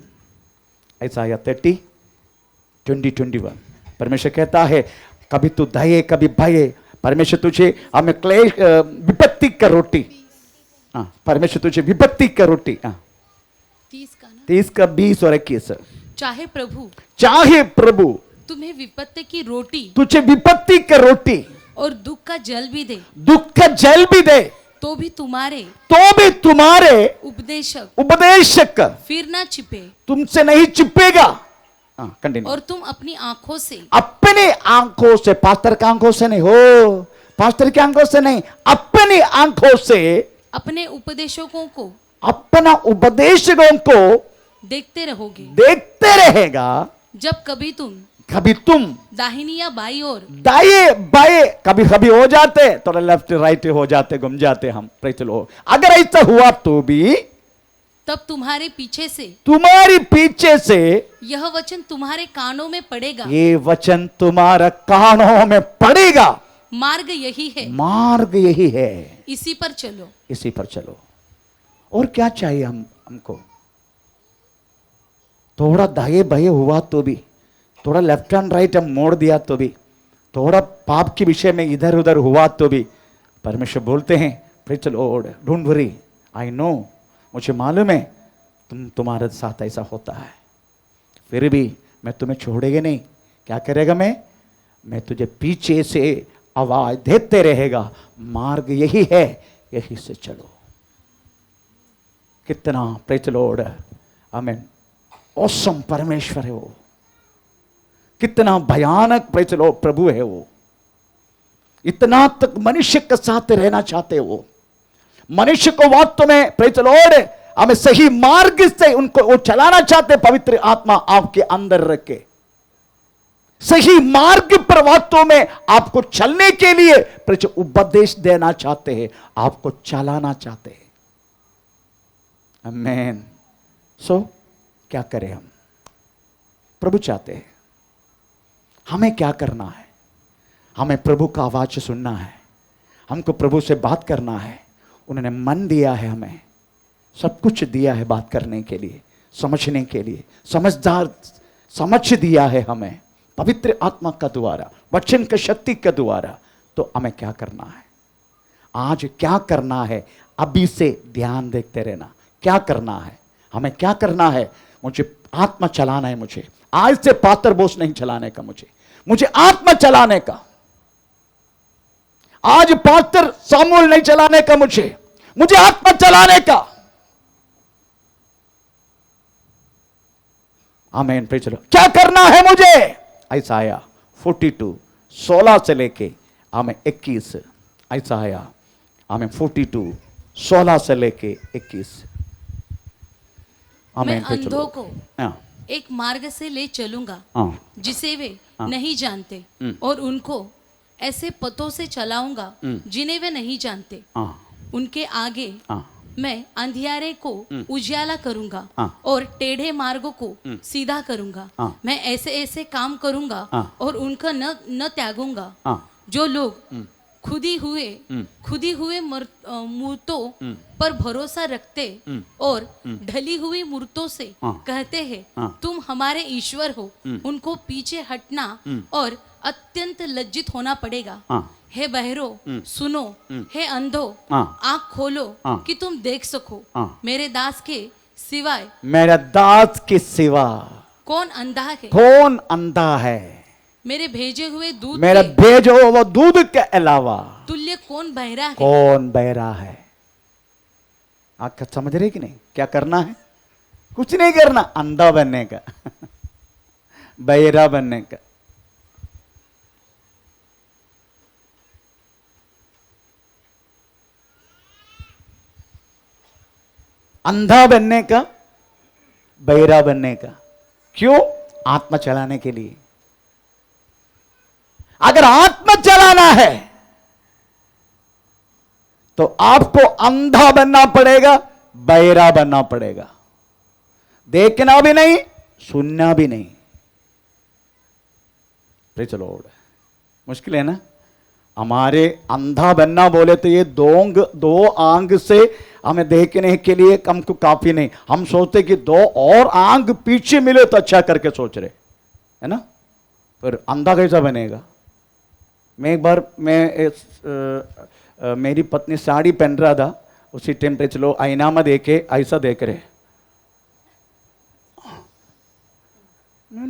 यशायाह 30:20-21। परमेश्वर कहता है, कभी तू दाएं कभी बाएं, परमेश्वर तुझे हमें क्लेश विपत्ति का रोटी, हाँ परमेश्वर तुझे विपत्ति का रोटी, हाँ 30 का 20 और 21। चाहे प्रभु तुम्हें विपत्ति की रोटी, तुझे विपत्ति का रोटी और दुख का जल भी दे, तो भी तुम्हारे उपदेशक फिर ना छिपे, तुमसे नहीं छिपेगा। कंटिन्यू। और तुम अपनी आंखों से, पास्टर की आंखों से नहीं हो, पास्टर की आंखों से नहीं, अपनी आंखों से अपने उपदेशकों को देखते रहेगा। जब कभी तुम दाहिनी या बाई ओर, दाएं बाएं कभी कभी हो जाते, थोड़ा लेफ्ट राइट हो जाते, घूम जाते हम। Praise the Lord. अगर ऐसा हुआ तो भी तब तुम्हारे पीछे से यह वचन तुम्हारे कानों में पड़ेगा, ये वचन तुम्हारे कानों में पड़ेगा। मार्ग यही है, इसी पर चलो। और क्या चाहिए हमको? थोड़ा दाएं बाएं हुआ तो भी, थोड़ा लेफ्ट एंड राइट हम मोड़ दिया तो भी, थोड़ा पाप के विषय में इधर उधर हुआ तो भी, परमेश्वर बोलते हैं praise the Lord, don't worry, I know, मुझे मालूम है तुम्हारे साथ ऐसा होता है, फिर भी मैं तुम्हें छोड़ेगा नहीं। क्या करेगा? मैं तुझे पीछे से आवाज देते रहेगा, मार्ग यही है, यही से चलो। कितना प्रेज द लॉर्ड, आमीन, ऑसम परमेश्वर है वो, कितना भयानक प्रेज द लॉर्ड प्रभु है वो। इतना तक मनुष्य के साथ रहना चाहते वो, मनुष्य को वास्तव में प्रेज द लॉर्ड हमें सही मार्ग से उनको वो चलाना चाहते। पवित्र आत्मा आपके अंदर रख के सही मार्ग पर वास्तव में आपको चलने के लिए प्रेज उपदेश देना चाहते हैं, आपको चलाना चाहते हैं। आमीन। सो क्या करें हम? प्रभु चाहते हैं, हमें क्या करना है? हमें प्रभु का आवाज सुनना है, हमको प्रभु से बात करना है। उन्होंने मन दिया है, हमें सब कुछ दिया है बात करने के लिए, समझने के लिए, समझ दिया है हमें पवित्र आत्मा का द्वारा, वचन की शक्ति के द्वारा। तो हमें क्या करना है, आज क्या करना है, अभी से ध्यान देखते रहना। क्या करना है, हमें क्या करना है। मुझे आत्मा चलाना है, मुझे आज से पातर बोस नहीं चलाने का, मुझे आत्मा चलाने का। आज पास्टर सामुएल नहीं चलाने का, मुझे आत्मा चलाने का। आमीन। Praise the Lord. क्या करना है मुझे। यशायाह 42 16 से लेके 21। यशायाह 42 16 से लेके 21। मैं अंधों को एक मार्ग से ले चलूंगा जिसे वे नहीं जानते, और उनको ऐसे पथों से चलाऊंगा जिन्हें वे नहीं जानते। उनके आगे मैं अंधियारे को उजाला करूंगा और टेढ़े मार्गों को सीधा करूंगा। मैं ऐसे ऐसे काम करूंगा और उनका न त्यागूंगा। जो लोग खुदी हुए मूर्तों पर भरोसा रखते और ढली हुई मूर्तों से कहते हैं तुम हमारे ईश्वर हो, उनको पीछे हटना और अत्यंत लज्जित होना पड़ेगा। हे बहरो सुनो, हे अंधो आंख खोलो कि तुम देख सको। मेरे दास के सिवा कौन अंधा है। मेरे भेजे हुए दूध के अलावा तुल्य कौन बहरा है। आप समझ रहे कि नहीं। क्या करना है, कुछ नहीं करना, अंधा बनने का बहरा बनने का। अंधा बनने का, बहरा बनने का। क्यों। आत्मा चलाने के लिए। अगर आत्मा चलाना है तो आपको अंधा बनना पड़ेगा, बहरा बनना पड़ेगा। देखना भी नहीं, सुनना भी नहीं। Praise the Lord. मुश्किल है ना। हमारे अंधा बनना बोले तो ये दो आंख से हमें देखने के लिए हमको काफी नहीं। हम सोचते कि 2 और आंख पीछे मिले तो अच्छा करके सोच रहे है ना। फिर अंधा कैसा बनेगा। मैं एक बार मेरी पत्नी साड़ी पहन रहा था, उसी टाइम पे चलो आईना में देखे ऐसा देख रहे।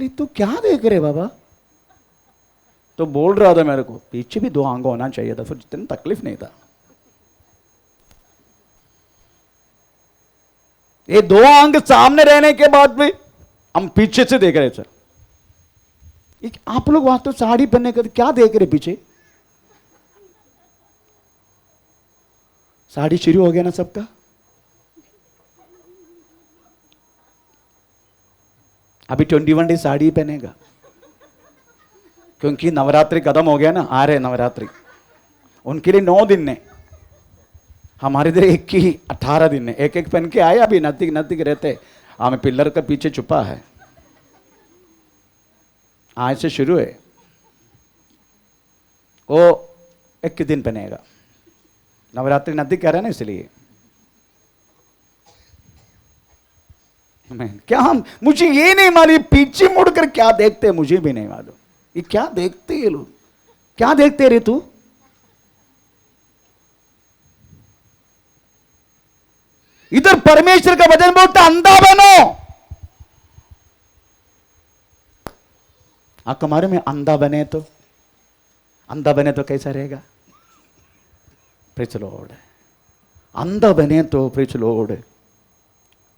तू क्या देख रहे बाबा। तो बोल रहा था मेरे को पीछे भी 2 आंख होना चाहिए था, फिर जितनी तकलीफ नहीं था। ये 2 आंख सामने रहने के बाद भी हम पीछे से देख रहे सर। आप लोग वहां तो साड़ी पहनने का क्या देख रहे पीछे। साड़ी शुरू हो गया ना सबका। अभी 21 डे साड़ी पहनेगा क्योंकि नवरात्रि खत्म हो गया ना। आ रहे नवरात्रि, उनके लिए 9 दिन ने, हमारे इधर 18 दिन ने। एक पहन के आए, अभी नजदीक रहते। हमें पिलर का पीछे छुपा है। आज से शुरू है। वो 21 दिन पहनेगा। नवरात्रि नजदीक कह रहे हैं ना, इसलिए। क्या मुझे ये नहीं मालूम पीछे मुड़कर क्या देखते हैं, मुझे भी नहीं मालूम। ये क्या देखते हैं लोग, क्या देखते रे तू। इधर परमेश्वर का वचन बोलता अंधा बनो। आप हमारे में अंधा बने तो कैसा रहेगा। Praise the Lord. अंधा बने तो प्रेज़ द लॉर्ड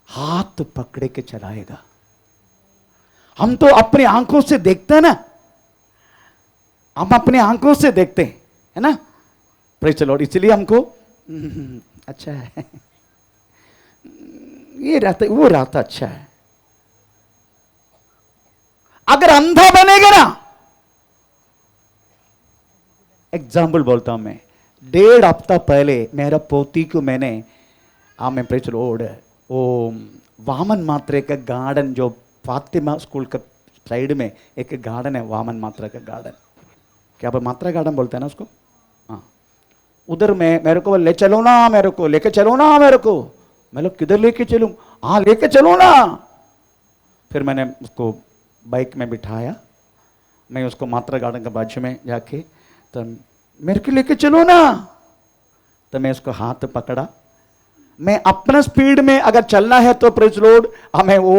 हाथ पकड़े के चलाएगा। हम तो अपनी आंखों से देखते हैं ना, हम अपनी आंखों से देखते हैं, है ना। Praise the Lord. इसलिए हमको अच्छा है, ये रहता वो रहता अच्छा है। अगर अंधा बनेगा ना, एग्जाम्पल बोलता हूं मैं। 1.5 हफ्ता पहले मेरा पोती को मैंने प्रेज़ द लॉर्ड वो वामन मात्रे का गार्डन, जो फातिमा स्कूल का साइड में एक गार्डन है, वामन मात्रा का गार्डन। क्या मात्रा गार्डन बोलते हैं ना उसको। हाँ, उधर में मेरे को ले चलो ना, मेरे को लेके चलो ना मेरे को। मैं लोग किधर लेके चलूं? हाँ लेके चलो ना। फिर मैंने उसको बाइक में बिठाया, मैं उसको मात्रा गार्डन के बाजू में जाके, तो मेरे को लेके चलो ना। तो मैं उसको हाथ पकड़ा। मैं अपना स्पीड में अगर चलना है तो प्रेज लॉर्ड हमें वो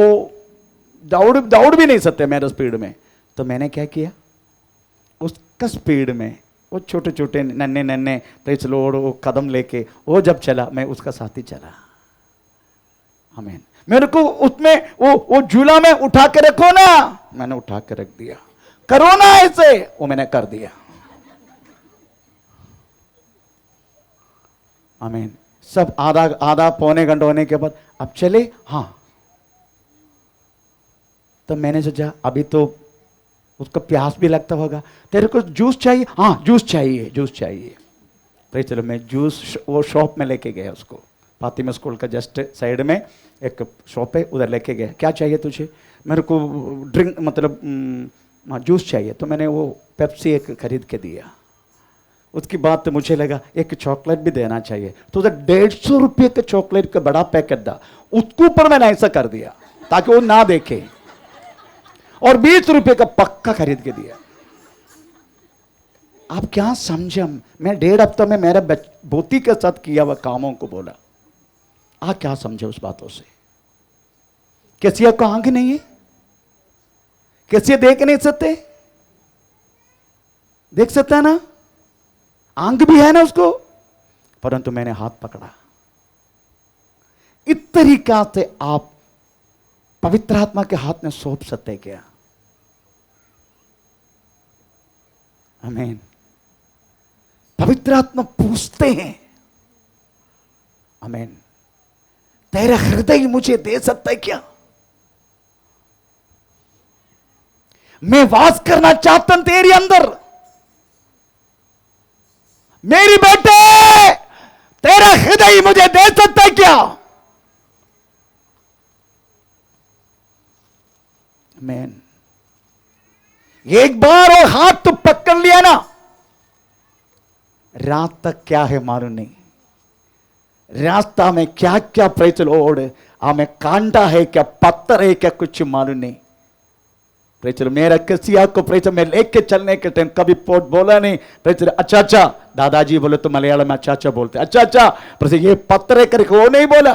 दौड़ भी नहीं सकते मेरे स्पीड में। तो मैंने क्या किया, उसका स्पीड में वो छोटे छोटे नन्हे नन्हे प्रेज लॉर्ड वो कदम लेके वो जब चला, मैं उसका साथ ही चला। आमीन। मेरे को उसमें वो झूला में उठा के रखो ना, मैंने उठा के रख दिया। करो ना ऐसे, वो मैंने कर दिया। आमीन। सब आधा पौने घंटा होने के बाद अब चले। हाँ, तो मैंने सोचा अभी तो उसको प्यास भी लगता होगा, तेरे को जूस चाहिए? हाँ जूस चाहिए, जूस चाहिए। तो चलो मैं जूस वो शॉप में लेके गया उसको, फातिमा स्कूल का जस्ट साइड में एक शॉप है, उधर लेके गया। क्या चाहिए तुझे? मेरे को ड्रिंक मतलब जूस चाहिए। तो मैंने वो पेप्सी एक खरीद के दिया। उसकी बात तो मुझे लगा एक चॉकलेट भी देना चाहिए, तो उधर 150 रुपये के चॉकलेट का बड़ा पैकेट था, उसके ऊपर मैंने ऐसा कर दिया ताकि वो ना देखे, और 20 रुपये का पक्का खरीद के दिया। आप क्या समझे? मैं 1.5 हफ्ता में मेरे बोती के साथ किया हुआ कामों को बोला। आप क्या समझे उस बातों से? किसी को आंख नहीं है? किसी देख नहीं सकते? देख सकता है ना, आंख भी है ना उसको, परंतु मैंने हाथ पकड़ा। इस तरीका से आप पवित्र आत्मा के हाथ में सौंप सकते क्या? आमीन। पवित्र आत्मा पूछते हैं, आमीन, तेरा हृदय मुझे दे सकता है क्या? मैं वास करना चाहता हूं तेरे अंदर। मेरी बेटे, तेरा हृदय मुझे दे सकता है क्या? आमीन। एक बार और हाथ तो पकड़ लिया ना, रात तक क्या है मालूम नहीं। रास्ता में क्या क्या प्रेज लॉर्ड, हमें कांटा है क्या, पत्थर है क्या, कुछ मालूम नहीं। प्रेज मेरा किसी को प्रेज में लेके चलने के टाइम कभी पोट बोला नहीं। प्रेज अच्छा अच्छा, दादाजी बोले तो मलयालम में अच्छा अच्छा बोलते, अच्छा अच्छा, प्रेज ये पत्थर है करके वो नहीं बोला।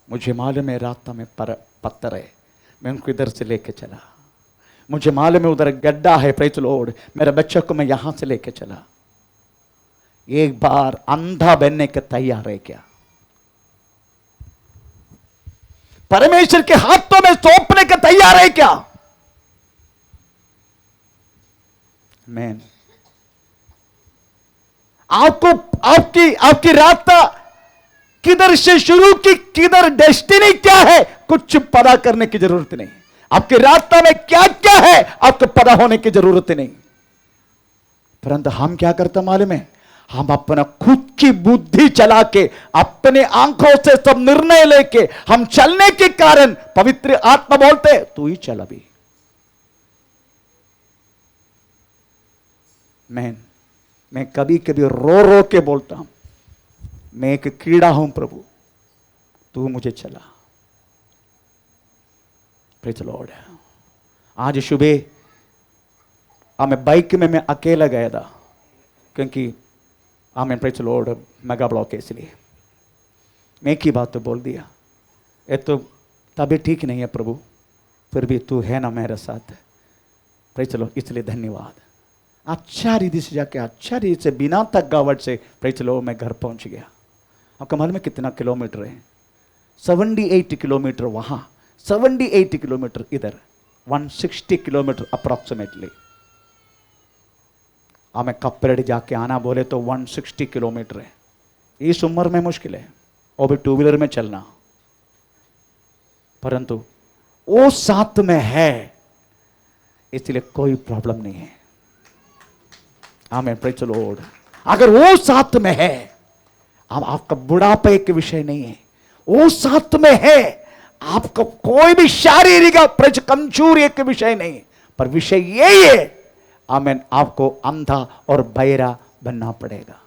मुझे मालूम है रास्ता में पत्थर है, मैं उनको इधर से लेके चला। मुझे मालूम है उधर गड्ढा है, प्रेज लॉर्ड, मेरे बच्चे को मैं यहां से लेके चला। एक बार अंधा बनने के तैयार है क्या? परमेश्वर के हाथों में सौंपने के तैयार है क्या? मैन, आपको आपकी रास्ता किधर से शुरू की, किधर डेस्टिनी क्या है, कुछ पता करने की जरूरत नहीं। आपके रास्ता में क्या क्या है आपको पता होने की जरूरत नहीं। परंतु हम क्या करते मालूम है? हम अपना खुद की बुद्धि चला के, अपने आंखों से सब निर्णय लेके हम चलने के कारण पवित्र आत्मा बोलते तू ही चल। अभी मैं कभी कभी रो रो के बोलता हूं, मैं एक कीड़ा हूं प्रभु, तू मुझे चला। Praise Lord. आज सुबह मैं बाइक में मैं अकेला गया था, क्योंकि आमीन, प्रेज लॉर्ड, मेगा ब्लॉक है, इसलिए मैं एक ही बात तो बोल दिया, ये तो तभी ठीक नहीं है प्रभु, फिर भी तू है ना मेरे साथ। प्रेज लॉर्ड, इसलिए धन्यवाद। अच्छा रीति से जाके, अच्छा रीति से, बिना थकावट से प्रेज लॉर्ड मैं घर पहुंच गया। आपका मालूम है कितना किलोमीटर है? 78 किलोमीटर वहां, 78 किलोमीटर इधर, 160 किलोमीटर अप्रॉक्सीमेटली। हमें कपरेड जाके आना बोले तो 160 किलोमीटर है। इस उम्र में मुश्किल है, और भी 2 व्हीलर में चलना, परंतु वो साथ में है, इसलिए कोई प्रॉब्लम नहीं है। आमीन, प्रेज द लॉर्ड। अगर वो साथ में है, अब आपका बुढ़ापा एक विषय नहीं है, वो साथ में है, आपका कोई भी शारीरिक कमजोरी एक विषय नहीं, पर विषय यही है, आमीन, आपको अंधा और बहरा बनना पड़ेगा।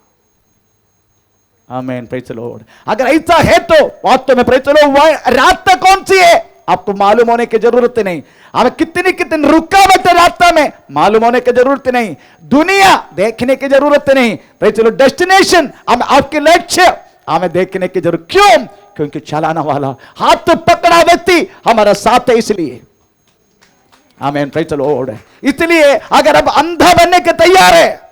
आमीन, प्रेज द लॉर्ड। अगर ऐसा है तो वास्तव में प्रेज द लॉर्ड, वह रास्ता कौन सी है आपको मालूम होने की जरूरत नहीं। हमें कितनी कितनी रुकावट है रास्ता में, मालूम होने की जरूरत नहीं। दुनिया देखने की जरूरत नहीं, प्रेज द लॉर्ड। डेस्टिनेशन, हम आपके लक्ष्य हमें देखने की जरूरत, क्यों? क्योंकि चलाना वाला, हाथ पकड़ा व्यक्ति हमारा साथ है, इसलिए। आमीन, प्रेज द लॉर्ड। इसलिए अगर अब अंधा बनने के तैयार है,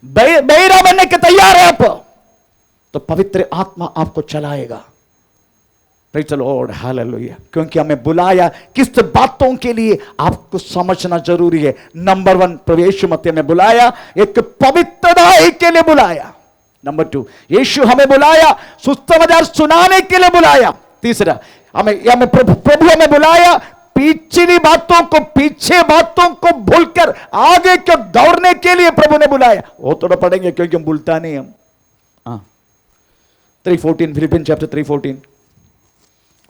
बहिरा बनने के तैयार है आप, तो पवित्र आत्मा आपको चलाएगा। Praise the Lord, hallelujah. क्योंकि हमें बुलाया किस बातों के लिए आपको समझना जरूरी है। नंबर 1, प्रभु यीशु मसीह में बुलाया एक पवित्रता के लिए बुलाया। नंबर 2, यीशु हमें बुलाया सुसमाचार सुनाने के लिए बुलाया। तीसरा, हमें प्रभु हमें बुलाया पिछली बातों को, पीछे बातों को भूलकर आगे क्यों दौड़ने के लिए प्रभु ने बुलाया। वो थोड़ा पढ़ेंगे क्योंकि हम भूलता नहीं हम। 3:14, फिलिपियन चैप्टर 3:14,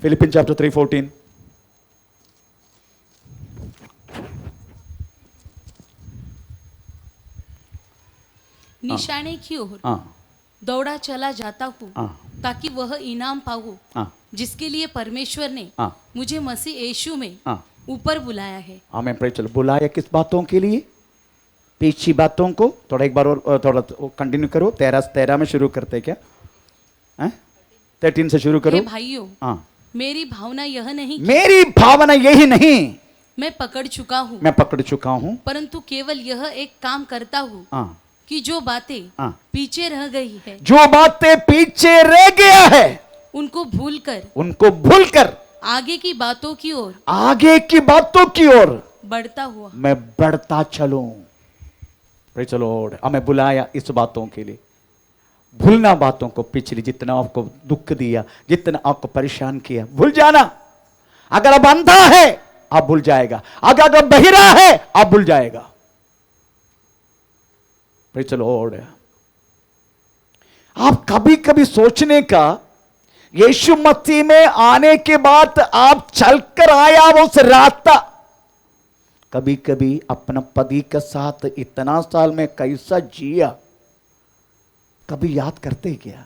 फिलिपियन चैप्टर 3:14। निशाने की ओर दौड़ा चला जाता हूँ ताकि वह इनाम पाऊं जिसके लिए परमेश्वर ने मुझे मसीह यीशु में ऊपर बुलाया है। आमीन, प्रेज द लॉर्ड। बुलाया किस बातों के लिए? पीछे बातों को। थोड़ा एक बार और थोड़ा कंटिन्यू करो। 13 में शुरू करते क्या? 13 से शुरू करो। भाइयों, मेरी भावना यह नहीं, मेरी भावना यही नहीं, मैं पकड़ चुका हूँ, मैं पकड़ चुका हूँ, परंतु केवल यह एक काम करता हूँ कि जो बातें पीछे रह गई है, जो बातें पीछे रह गया है, उनको भूलकर आगे की बातों की ओर, आगे की बातों की ओर बढ़ता हुआ मैं बढ़ता चलूं। Praise the Lord. हमें बुलाया इस बातों के लिए, भूलना बातों को, पिछली जितना आपको दुख दिया, जितना आपको परेशान किया, भूल जाना। अगर अब अंधा है आप भूल जाएगा, अगर बहिरा है आप भूल जाएगा। Praise the Lord. आप कभी कभी सोचने का, यीशु मसीह में आने के बाद आप चलकर आया वो उस रास्ता, कभी कभी अपना पति के साथ इतना साल में कैसा जिया, कभी याद करते क्या?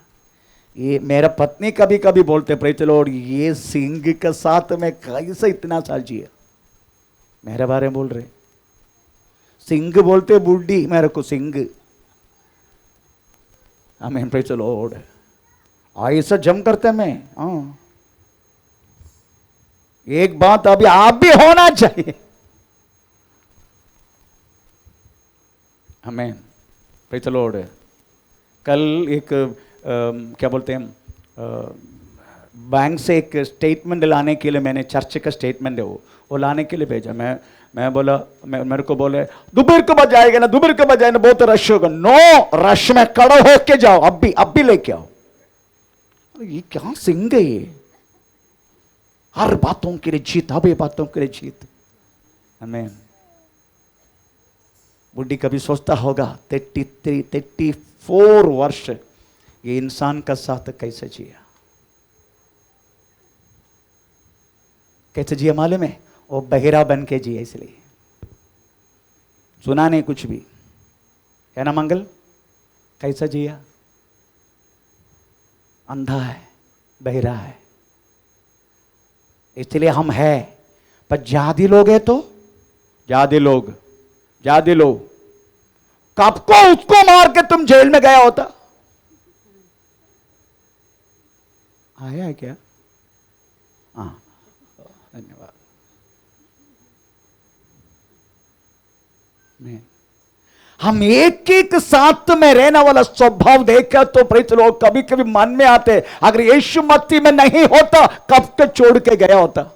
ये मेरा पत्नी कभी कभी बोलते, प्रेज द लॉर्ड, ये सिंह के साथ में कैसा इतना साल जिया। मेरे बारे में बोल रहे, सिंह बोलते बुढ़ी, मेरे को सिंह। आमीन, प्रेज द लॉर्ड। ऐसा जम करते मैं। एक बात अभी आप भी होना चाहिए। आमीन, प्रेज द लॉर्ड। कल एक क्या बोलते हैं, बैंक से एक स्टेटमेंट लाने के लिए, मैंने चर्च का स्टेटमेंट है वो लाने के लिए भेजा। मैं बोला, मेरे को बोले दोपहर को बज जाएगा ना, दोपहर को बज जाएगा, बहुत रश होगा। नो, रश में खड़े होके जाओ, अब भी लेके आओ। ये क्या सिंह है ये, हर बातों के लिए जीत, हर बातों के लिए जीत। आमीन। बुढ़ी कभी सोचता होगा 34 वर्ष ये इंसान का साथ कैसे जिया, कैसे जिया मालूम है? वो बहिरा बन के जिया, इसलिए सुना नहीं कुछ भी, है ना मंगल? कैसा जिया? अंधा है, बहिरा है, इसलिए हम है। पर ज्यादा लोग है तो ज्यादा लोग कब को उसको मार के तुम जेल में गया होता। आया है क्या? हाँ, धन्यवाद। हम एक एक साथ में रहने वाला स्वभाव देखकर तो प्रेरित लोग कभी कभी मन में आते, अगर यीशु मसीह में नहीं होता कब के छोड़ के गया होता।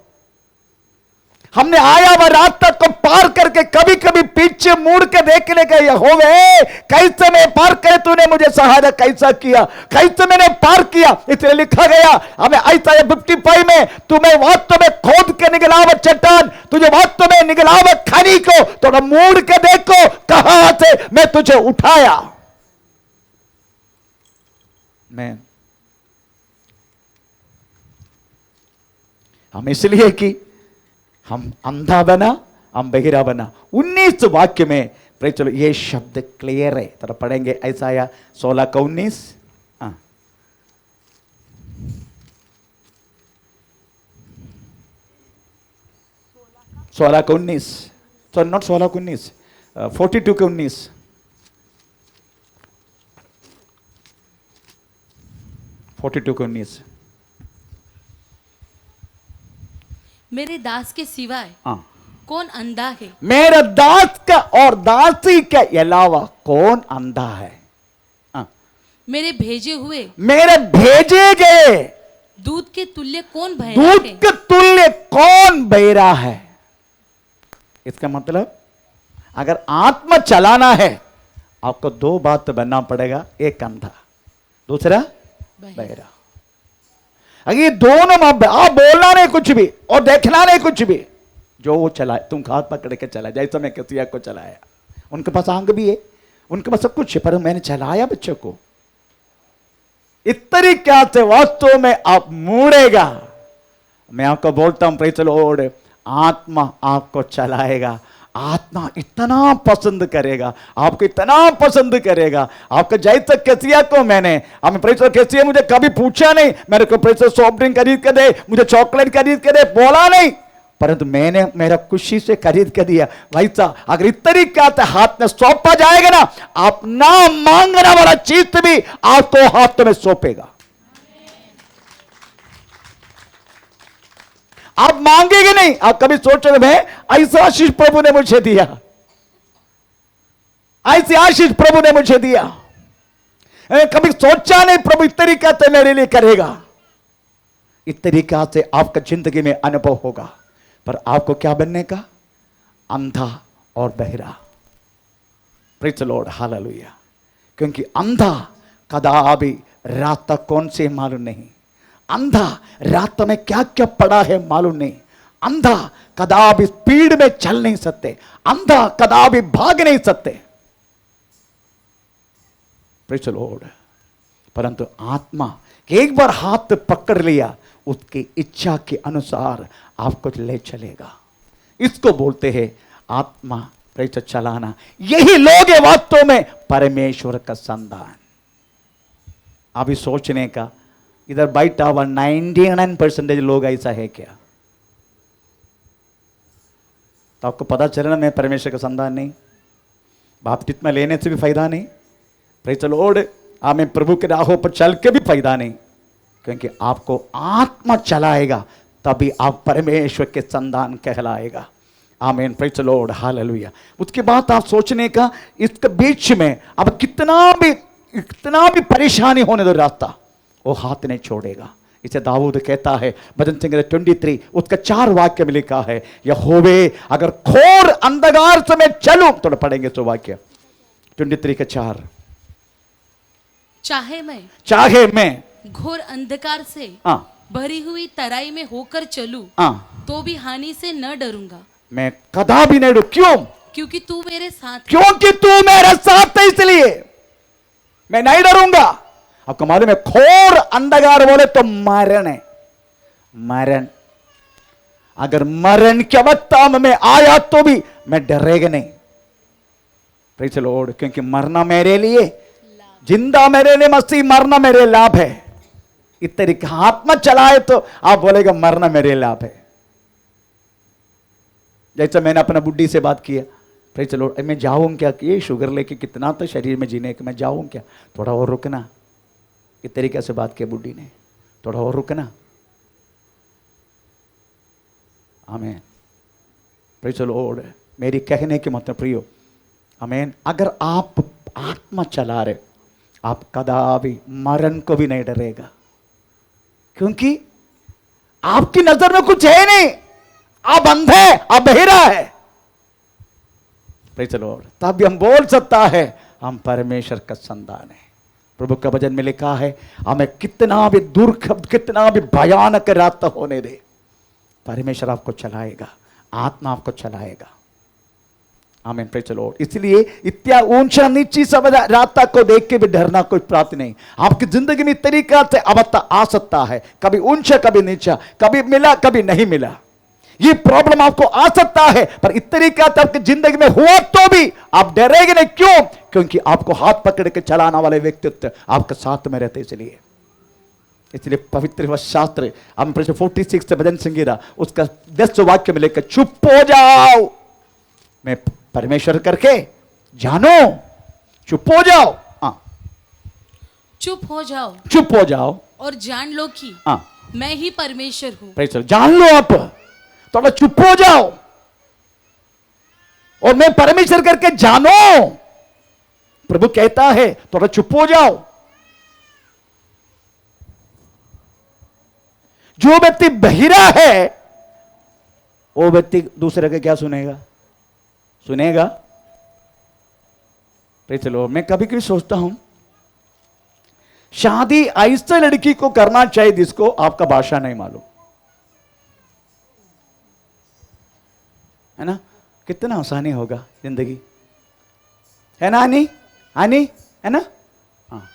हमने आया वह रास्ता को पार करके कभी कभी पीछे मुड़ के देखने का, यहोवा कैसे मैं पार करे, तूने मुझे सहायता कैसा किया, कैसे मैंने पार किया। इसलिए लिखा गया हमें आयसाया 55 में, तुम्हें वास्तव में खोद के निगलाव चट्टान, तुझे वास्तव में निगलाव खनी को थोड़ा मुड़ के देखो, कहां से मैं तुझे उठाया। मैं हम इसलिए कि हम अंधा बना, हम बहिरा बना। 19 वाक्य में प्रेरित ये शब्द क्लियर है, तो पढ़ेंगे आयसाया 16 का 19। 16 का 19, सॉरी नॉट 16 का 19, 42 का 19। मेरे दास के सिवाय हाँ, कौन अंधा है? मेरे दास का और दासी के अलावा कौन अंधा है? हाँ, मेरे भेजे हुए मेरे भेजे गए दूध के तुल्य कौन बहरा दूध है? के तुल्य कौन बहरा है? इसका मतलब अगर आत्मा चलाना है आपको दो बात तो बनना पड़ेगा, एक अंधा, दूसरा बहरा। अगर ये दोनों आप बोलना नहीं कुछ भी और देखना नहीं कुछ भी, जो वो चलाए, तुम हाथ पकड़ के चला, जैसे मैं कसिया को चलाया, उनके पास आंख भी है, उनके पास सब कुछ है, पर मैंने चलाया बच्चों को इस तरीके से वास्तव में आप मुड़ेगा। मैं आपको बोलता हूं प्रेज़ द लॉर्ड, आत्मा आपको चलाएगा। आत्मा इतना पसंद करेगा, आपको इतना पसंद करेगा। आपका जैसे कैसिया को मैंने प्रेज़ कैसिया मुझे कभी पूछा नहीं, मेरे को प्रेज़ सॉफ्ट ड्रिंक खरीद के दे, मुझे चॉकलेट खरीद के दे, बोला नहीं, परंतु मैंने मेरा खुशी से खरीद के दिया। वैसा अगर इस तरीके से हाथ में सौंपा जाएगा ना, आप ना मांगने वाला चीज भी आपको हाथ में सौंपेगा। आप मांगेंगे नहीं, आप कभी सोचोगे मैं ऐसा आशीष प्रभु ने मुझे दिया, ऐसे आशीष प्रभु ने मुझे दिया, कभी सोचा नहीं प्रभु इस तरीके से मेरे लिए करेगा। इस तरीका से आपका जिंदगी में अनुभव होगा, पर आपको क्या बनने का? अंधा और बहरा। Praise the Lord, hallelujah. क्योंकि अंधा कदापि रात तक कौन से मालूम नहीं, अंधा रात में क्या क्या पड़ा है मालूम नहीं, अंधा कदापि स्पीड में चल नहीं सकते, अंधा कदापि भाग नहीं सकते। Praise the Lord. परंतु आत्मा एक बार हाथ पकड़ लिया, उसकी इच्छा के अनुसार आपको ले चलेगा। इसको बोलते हैं आत्मा प्रेरित चलाना। यही लोग है वास्तव में परमेश्वर का संतान। अभी सोचने का, इधर बैठा हुआ 99% लोग ऐसा है क्या? तो आपको पता चलना मैं परमेश्वर का संतान नहीं, बापतिस्मा लेने से भी फायदा नहीं, प्रेज़ द लॉर्ड हमें प्रभु के राहों पर चल के भी फायदा नहीं, क्योंकि आपको आत्मा चलाएगा तभी आप परमेश्वर के संतान कहलाएगा। आमीन, प्रेज़ द लॉर्ड, हालेलुया। उसके बाद आप सोचने का, इसके बीच में अब कितना भी परेशानी होने दो रास्ता, वो हाथ नहीं छोड़ेगा। इसे दाऊद कहता है भजन संहिता 23 उसका 4 वाक्य में लिखा है, यहोवे अगर घोर अंधकार से मैं चलूं, तो पढ़ेंगे तो वाक्य 23 का 4। चाहे मैं घोर अंधकार से भरी हुई तराई में होकर चलूं, तो भी हानि से न डरूंगा। मैं कदा भी नहीं डरूं। क्यों? क्योंकि तू मेरे साथ, क्योंकि तू मेरे साथ है, इसलिए मैं नहीं डरूंगा। आपको मालूम है घोर अंधकार बोले तो मरण है, मरण। अगर मरण की अवस्था में आया तो भी मैं डरेगा नहीं। Praise the Lord. क्योंकि मरना मेरे लिए, जिंदा मेरे लिए मसीह, मरना मेरे लाभ है। इस तरीके आत्मा चलाए तो आप बोलेगा मरना मेरे लाभ है। जैसे मैंने अपना बुड्ढी से बात किया, प्रेज़ द लॉर्ड, मैं जाऊं क्या, कि ये शुगर लेके कितना तो शरीर में जीने का, मैं जाऊं क्या, थोड़ा और रुकना। इस तरीके से बात किया बुड्ढी ने, थोड़ा और रुकना। आमीन, प्रेज़ द लॉर्ड। मेरी कहने के मतलब प्रियो, आमीन, अगर आप आत्मा चला रहे, आप कदापि मरण को भी नहीं डरेगा, क्योंकि आपकी नजर में कुछ है नहीं, आप अंधे, आप बहिरा है। Praise the Lord. तब भी हम बोल सकता है हम परमेश्वर का संतान है। प्रभु का वचन में लिखा है, हमें कितना भी दुर्गम, कितना भी भयानक रास्ता होने दे, परमेश्वर आपको चलाएगा, आत्मा आपको चलाएगा। आमीन, प्रेज़ द लॉर्ड। इसलिए इतना ऊंचा नीची सब रास्ता को देख के भी डरना कोई प्राप्ति नहीं। आपकी जिंदगी में तरीका से अवस्था आ सकता है, कभी ऊंचा कभी नीचा, कभी मिला कभी नहीं मिला, ये प्रॉब्लम आपको आ सकता है, पर इस तरीका से आपकी जिंदगी में हुआ तो भी आप डरेंगे नहीं। क्यों? क्योंकि आपको हाथ पकड़ के चलाने वाले व्यक्तित्व आपके साथ में रहते, इसलिए इसलिए पवित्र व शास्त्र हम 46 से भजन संगीता उसका 10 वाक्य में लेकर चुप हो जाओ, मैं परमेश्वर करके जानो, चुप हो जाओ। हाँ, चुप हो जाओ, चुप हो जाओ और जान लो कि हाँ मैं ही परमेश्वर हूं। जान लो, आप थोड़ा चुप हो जाओ और मैं परमेश्वर करके जानो। प्रभु कहता है थोड़ा चुप हो जाओ। जो व्यक्ति बहिरा है वो व्यक्ति दूसरे का क्या सुनेगा? सुनेगा। चलो, मैं कभी कभी सोचता हूं शादी ऐसे लड़की को करना चाहिए जिसको आपका भाषा नहीं मालूम, है ना? कितना आसानी होगा जिंदगी, है ना? आनी आनी है ना? हाँ,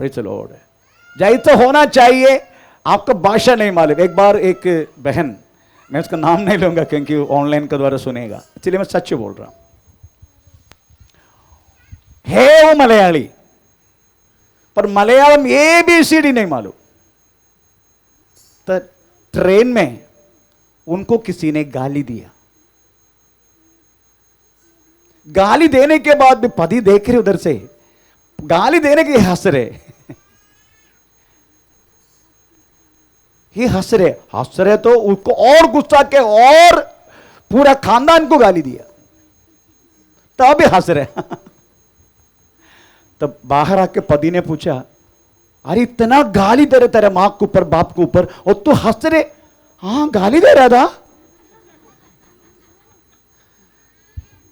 चलो, जाए तो होना चाहिए। आपको भाषा नहीं मालूम। एक बार एक बहन, मैं उसका नाम नहीं लूंगा क्योंकि ऑनलाइन के द्वारा सुनेगा, इसलिए मैं सच बोल रहा हूं, है वो मलयाली, पर मलयालम ABCD नहीं मालूम। तो ट्रेन में उनको किसी ने गाली दिया। गाली देने के बाद भी पति देख रहे उधर से, गाली देने के हंस रहे, ये हंस रहे तो उसको और गुस्सा के और पूरा खानदान को गाली दिया, तब भी हंस रहे। तब बाहर आके पति ने पूछा, अरे इतना गाली दे रहे तेरे मां के ऊपर, बाप के ऊपर, और तू हंस रहे? हाँ, गाली दे रहा था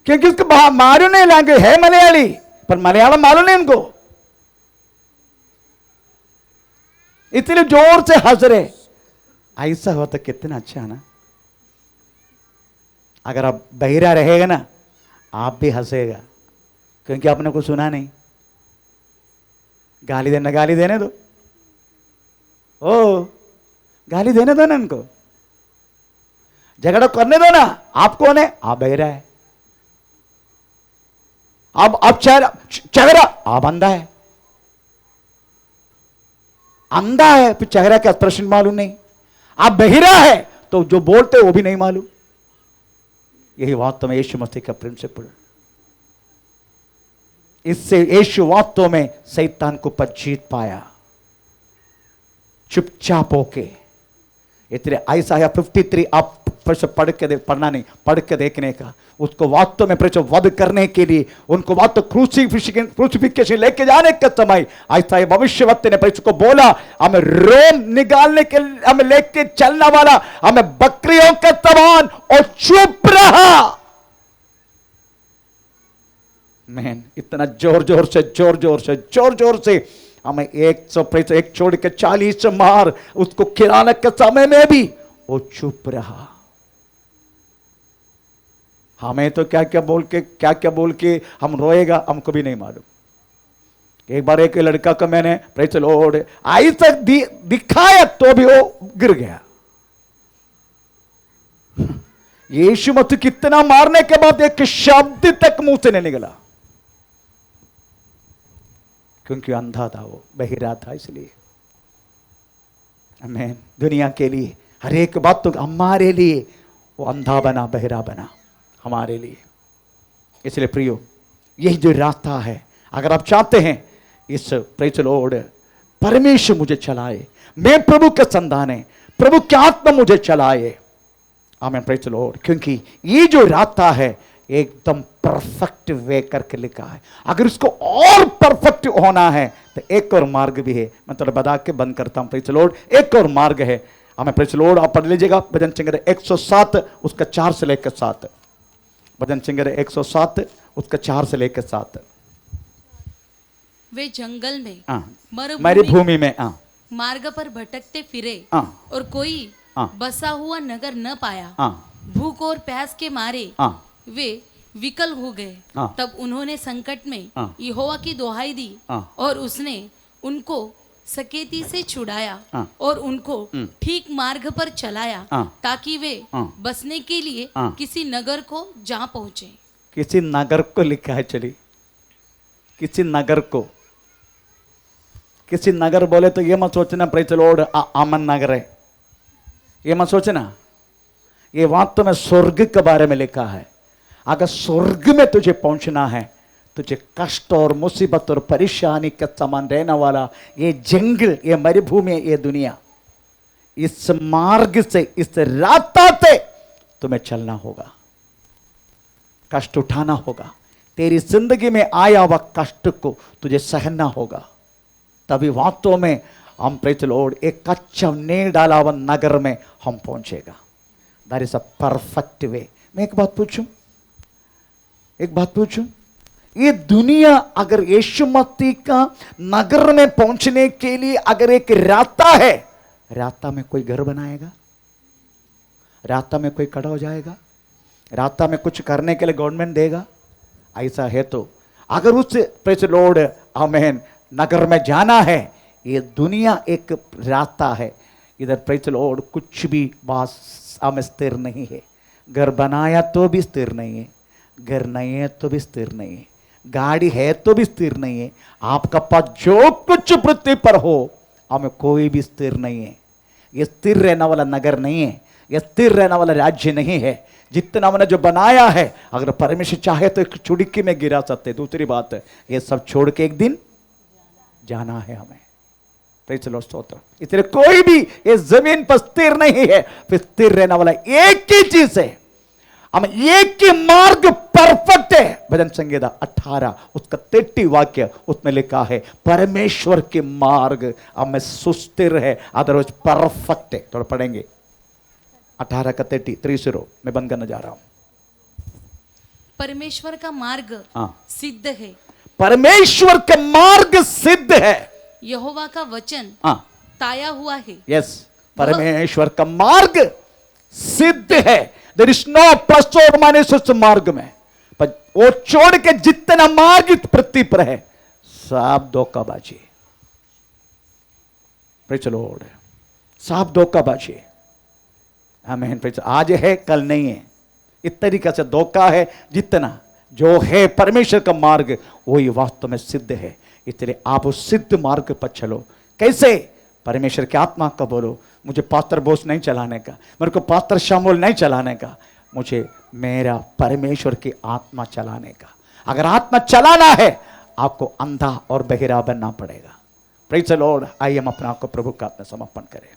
क्योंकि उसको मालूम नहीं, लैंग्वेज है मलयाली पर मलयालम मालूम नहीं उनको, इसलिए जोर से हंस रहे। ऐसा हो तो कितना अच्छा है ना? अगर आप बहिरा रहेगा ना, आप भी हंसेगा क्योंकि आपने कुछ सुना नहीं। गाली देने दो, ओ गाली देने दो ना उनको, झगड़ा करने दो ना। आप कौन है? आप बहिरा है। आप चेहरा, आप अंधा है, अंधा है फिर चेहरा का एक्सप्रेशन मालूम नहीं। आप बहिरा है तो जो बोलते वो भी नहीं मालूम। यही वास्तव में यीशु मसीह का प्रिंसिपल। इससे यीशु वास्तव में शैतान को पर जीत पाया, चुपचाप होके। इसलिए आइसाया 53 आप पढ़ के पढ़ना नहीं, पढ़ के देखने का। उसको वास्तव में वध करने के लिए उनको वास्तव क्रूसिफिकेशन लेके जाने के समय आइसाया भविष्यवक्ता ने को बोला, हमें रोम निकालने के लिए हमें लेके चलने वाला, हमें बकरियों के समान, और चुप रहा। मैन इतना जोर जोर से हमें 100 छोड़ के 40 मार, उसको खिलाने के समय में भी वो चुप रहा। हमें तो क्या क्या बोल के हम रोएगा, हमको भी नहीं मालूम। एक बार एक लड़का को मैंने प्रेज लॉर्ड आई तक दिखाया तो भी वो गिर गया। यीशु मसीह कितना मारने के बाद एक शब्द तक मुंह से नहीं निकला, क्योंकि अंधा था, वो बहिरा था। इसलिए आमीन। दुनिया के लिए हर एक बात तो हमारे लिए वो अंधा बना, बहिरा बना हमारे लिए। इसलिए प्रियो, यही जो रास्ता है, अगर आप चाहते हैं इस प्रेज लॉर्ड परमेश्वर मुझे चलाए, मैं प्रभु के संतान, प्रभु की आत्मा मुझे चलाए, आमीन, प्रेज लॉर्ड। क्योंकि ये जो रास्ता है एकदम परफेक्ट वे करके लिखा है। अगर इसको और परफेक्ट होना है तो एक और मार्ग भी है। मैं थोड़ा बता के बंद करता हूं। प्रेज लॉर्ड, एक और मार्ग है। हमें प्रेज लॉर्ड आप पढ़ लीजिएगा, भजन संग्रह 107 उसका 4 से लेकर 7। भजन संग्रह 107 उसका 4 से लेकर 7। वे जंगल में, मरुभूमि में मार्ग पर भटकते फिरे और कोई बसा हुआ नगर न पाया। भूख और प्यास के मारे वे विकल हो गए। तब उन्होंने संकट में यहोवा की दुहाई दी और उसने उनको सकेती से छुड़ाया और उनको ठीक मार्ग पर चलाया, ताकि वे बसने के लिए किसी नगर को जा पहुंचे। किसी नगर को लिखा है, चलिए किसी नगर को। किसी नगर बोले तो ये मत सोचना प्रेज द लॉर्ड आमन नगर है, ये मत सोचना। ये वास्तव में स्वर्ग के बारे में लिखा है। अगर स्वर्ग में तुझे पहुंचना है, तुझे कष्ट और मुसीबत और परेशानी के समान रहने वाला ये जंगल, ये मरुभूमि, ये दुनिया, इस मार्ग से, इस रास्ता से तुम्हें चलना होगा, कष्ट उठाना होगा। तेरी जिंदगी में आया हुआ कष्ट को तुझे सहना होगा, तभी वास्तव में हम प्रेज द लॉर्ड एक कच्चा नहीं डाला हुआ नगर में हम पहुंचेगा। That is a perfect way. मैं एक बात पूछूं, ये दुनिया अगर यीशु मसीह का नगर में पहुंचने के लिए अगर एक रास्ता है, रास्ता में कोई घर बनाएगा, रास्ता में कोई खड़ा हो जाएगा, रास्ता में कुछ करने के लिए गवर्नमेंट देगा? ऐसा है तो अगर उस प्रेज द लॉर्ड आमेन नगर में जाना है, ये दुनिया एक रास्ता है, इधर प्रेज द लॉर्ड कुछ भी बात हमें स्थिर नहीं है। घर बनाया तो भी स्थिर नहीं है, घर नहीं है तो भी स्थिर नहीं है, गाड़ी है तो भी स्थिर नहीं है। आपका पास जो कुछ पृथ्वी पर हो, हमें कोई भी स्थिर नहीं है। ये स्थिर रहने वाला नगर नहीं है, ये स्थिर रहने वाला राज्य नहीं है। जितना हमने जो बनाया है, अगर परमेश्वर चाहे तो एक चुटकी में गिरा सकते। दूसरी बात है, ये सब छोड़ के एक दिन जाना है हमें। प्रेज़ द लॉर्ड, स्तोत्र। इसलिए कोई भी ये जमीन पर स्थिर नहीं है। फिर स्थिर रहने वाला एक ही चीज है, हम एक ही मार्ग परफेक्ट है। भजन संहिता 18 उसका 33 वाक्य उसमें लिखा है, परमेश्वर के मार्ग हमें सुस्थिर है, अदरवाइज परफेक्ट है। थोड़ा पढ़ेंगे 18 का 33 मैं बंद करने जा रहा हूं। परमेश्वर का मार्ग सिद्ध है, परमेश्वर का मार्ग सिद्ध है, यहोवा का वचन ताया हुआ है। यस, परमेश्वर का मार्ग सिद्ध है। देयर इज नो प्लस और माइनस उस मार्ग में। पर वो छोड़ के जितना मार्ग पृथ्वी पर है, सब धोखाबाजी। प्रेज़ द लॉर्ड, सब धोखाबाजी। आमीन। आज है कल नहीं है, इस तरीके से धोखा है। जितना जो है परमेश्वर का मार्ग वही वास्तव में सिद्ध है। इसलिए आप उस सिद्ध मार्ग पर चलो। कैसे? परमेश्वर की आत्मा का बोलो, मुझे पास्टर बोस नहीं चलाने का, मेरे को पास्टर शामुल नहीं चलाने का, मुझे मेरा परमेश्वर की आत्मा चलाने का। अगर आत्मा चलाना है, आपको अंधा और बहिरा बनना पड़ेगा। Praise the Lord. आइए हम अपने आप को प्रभु का समर्पण करें।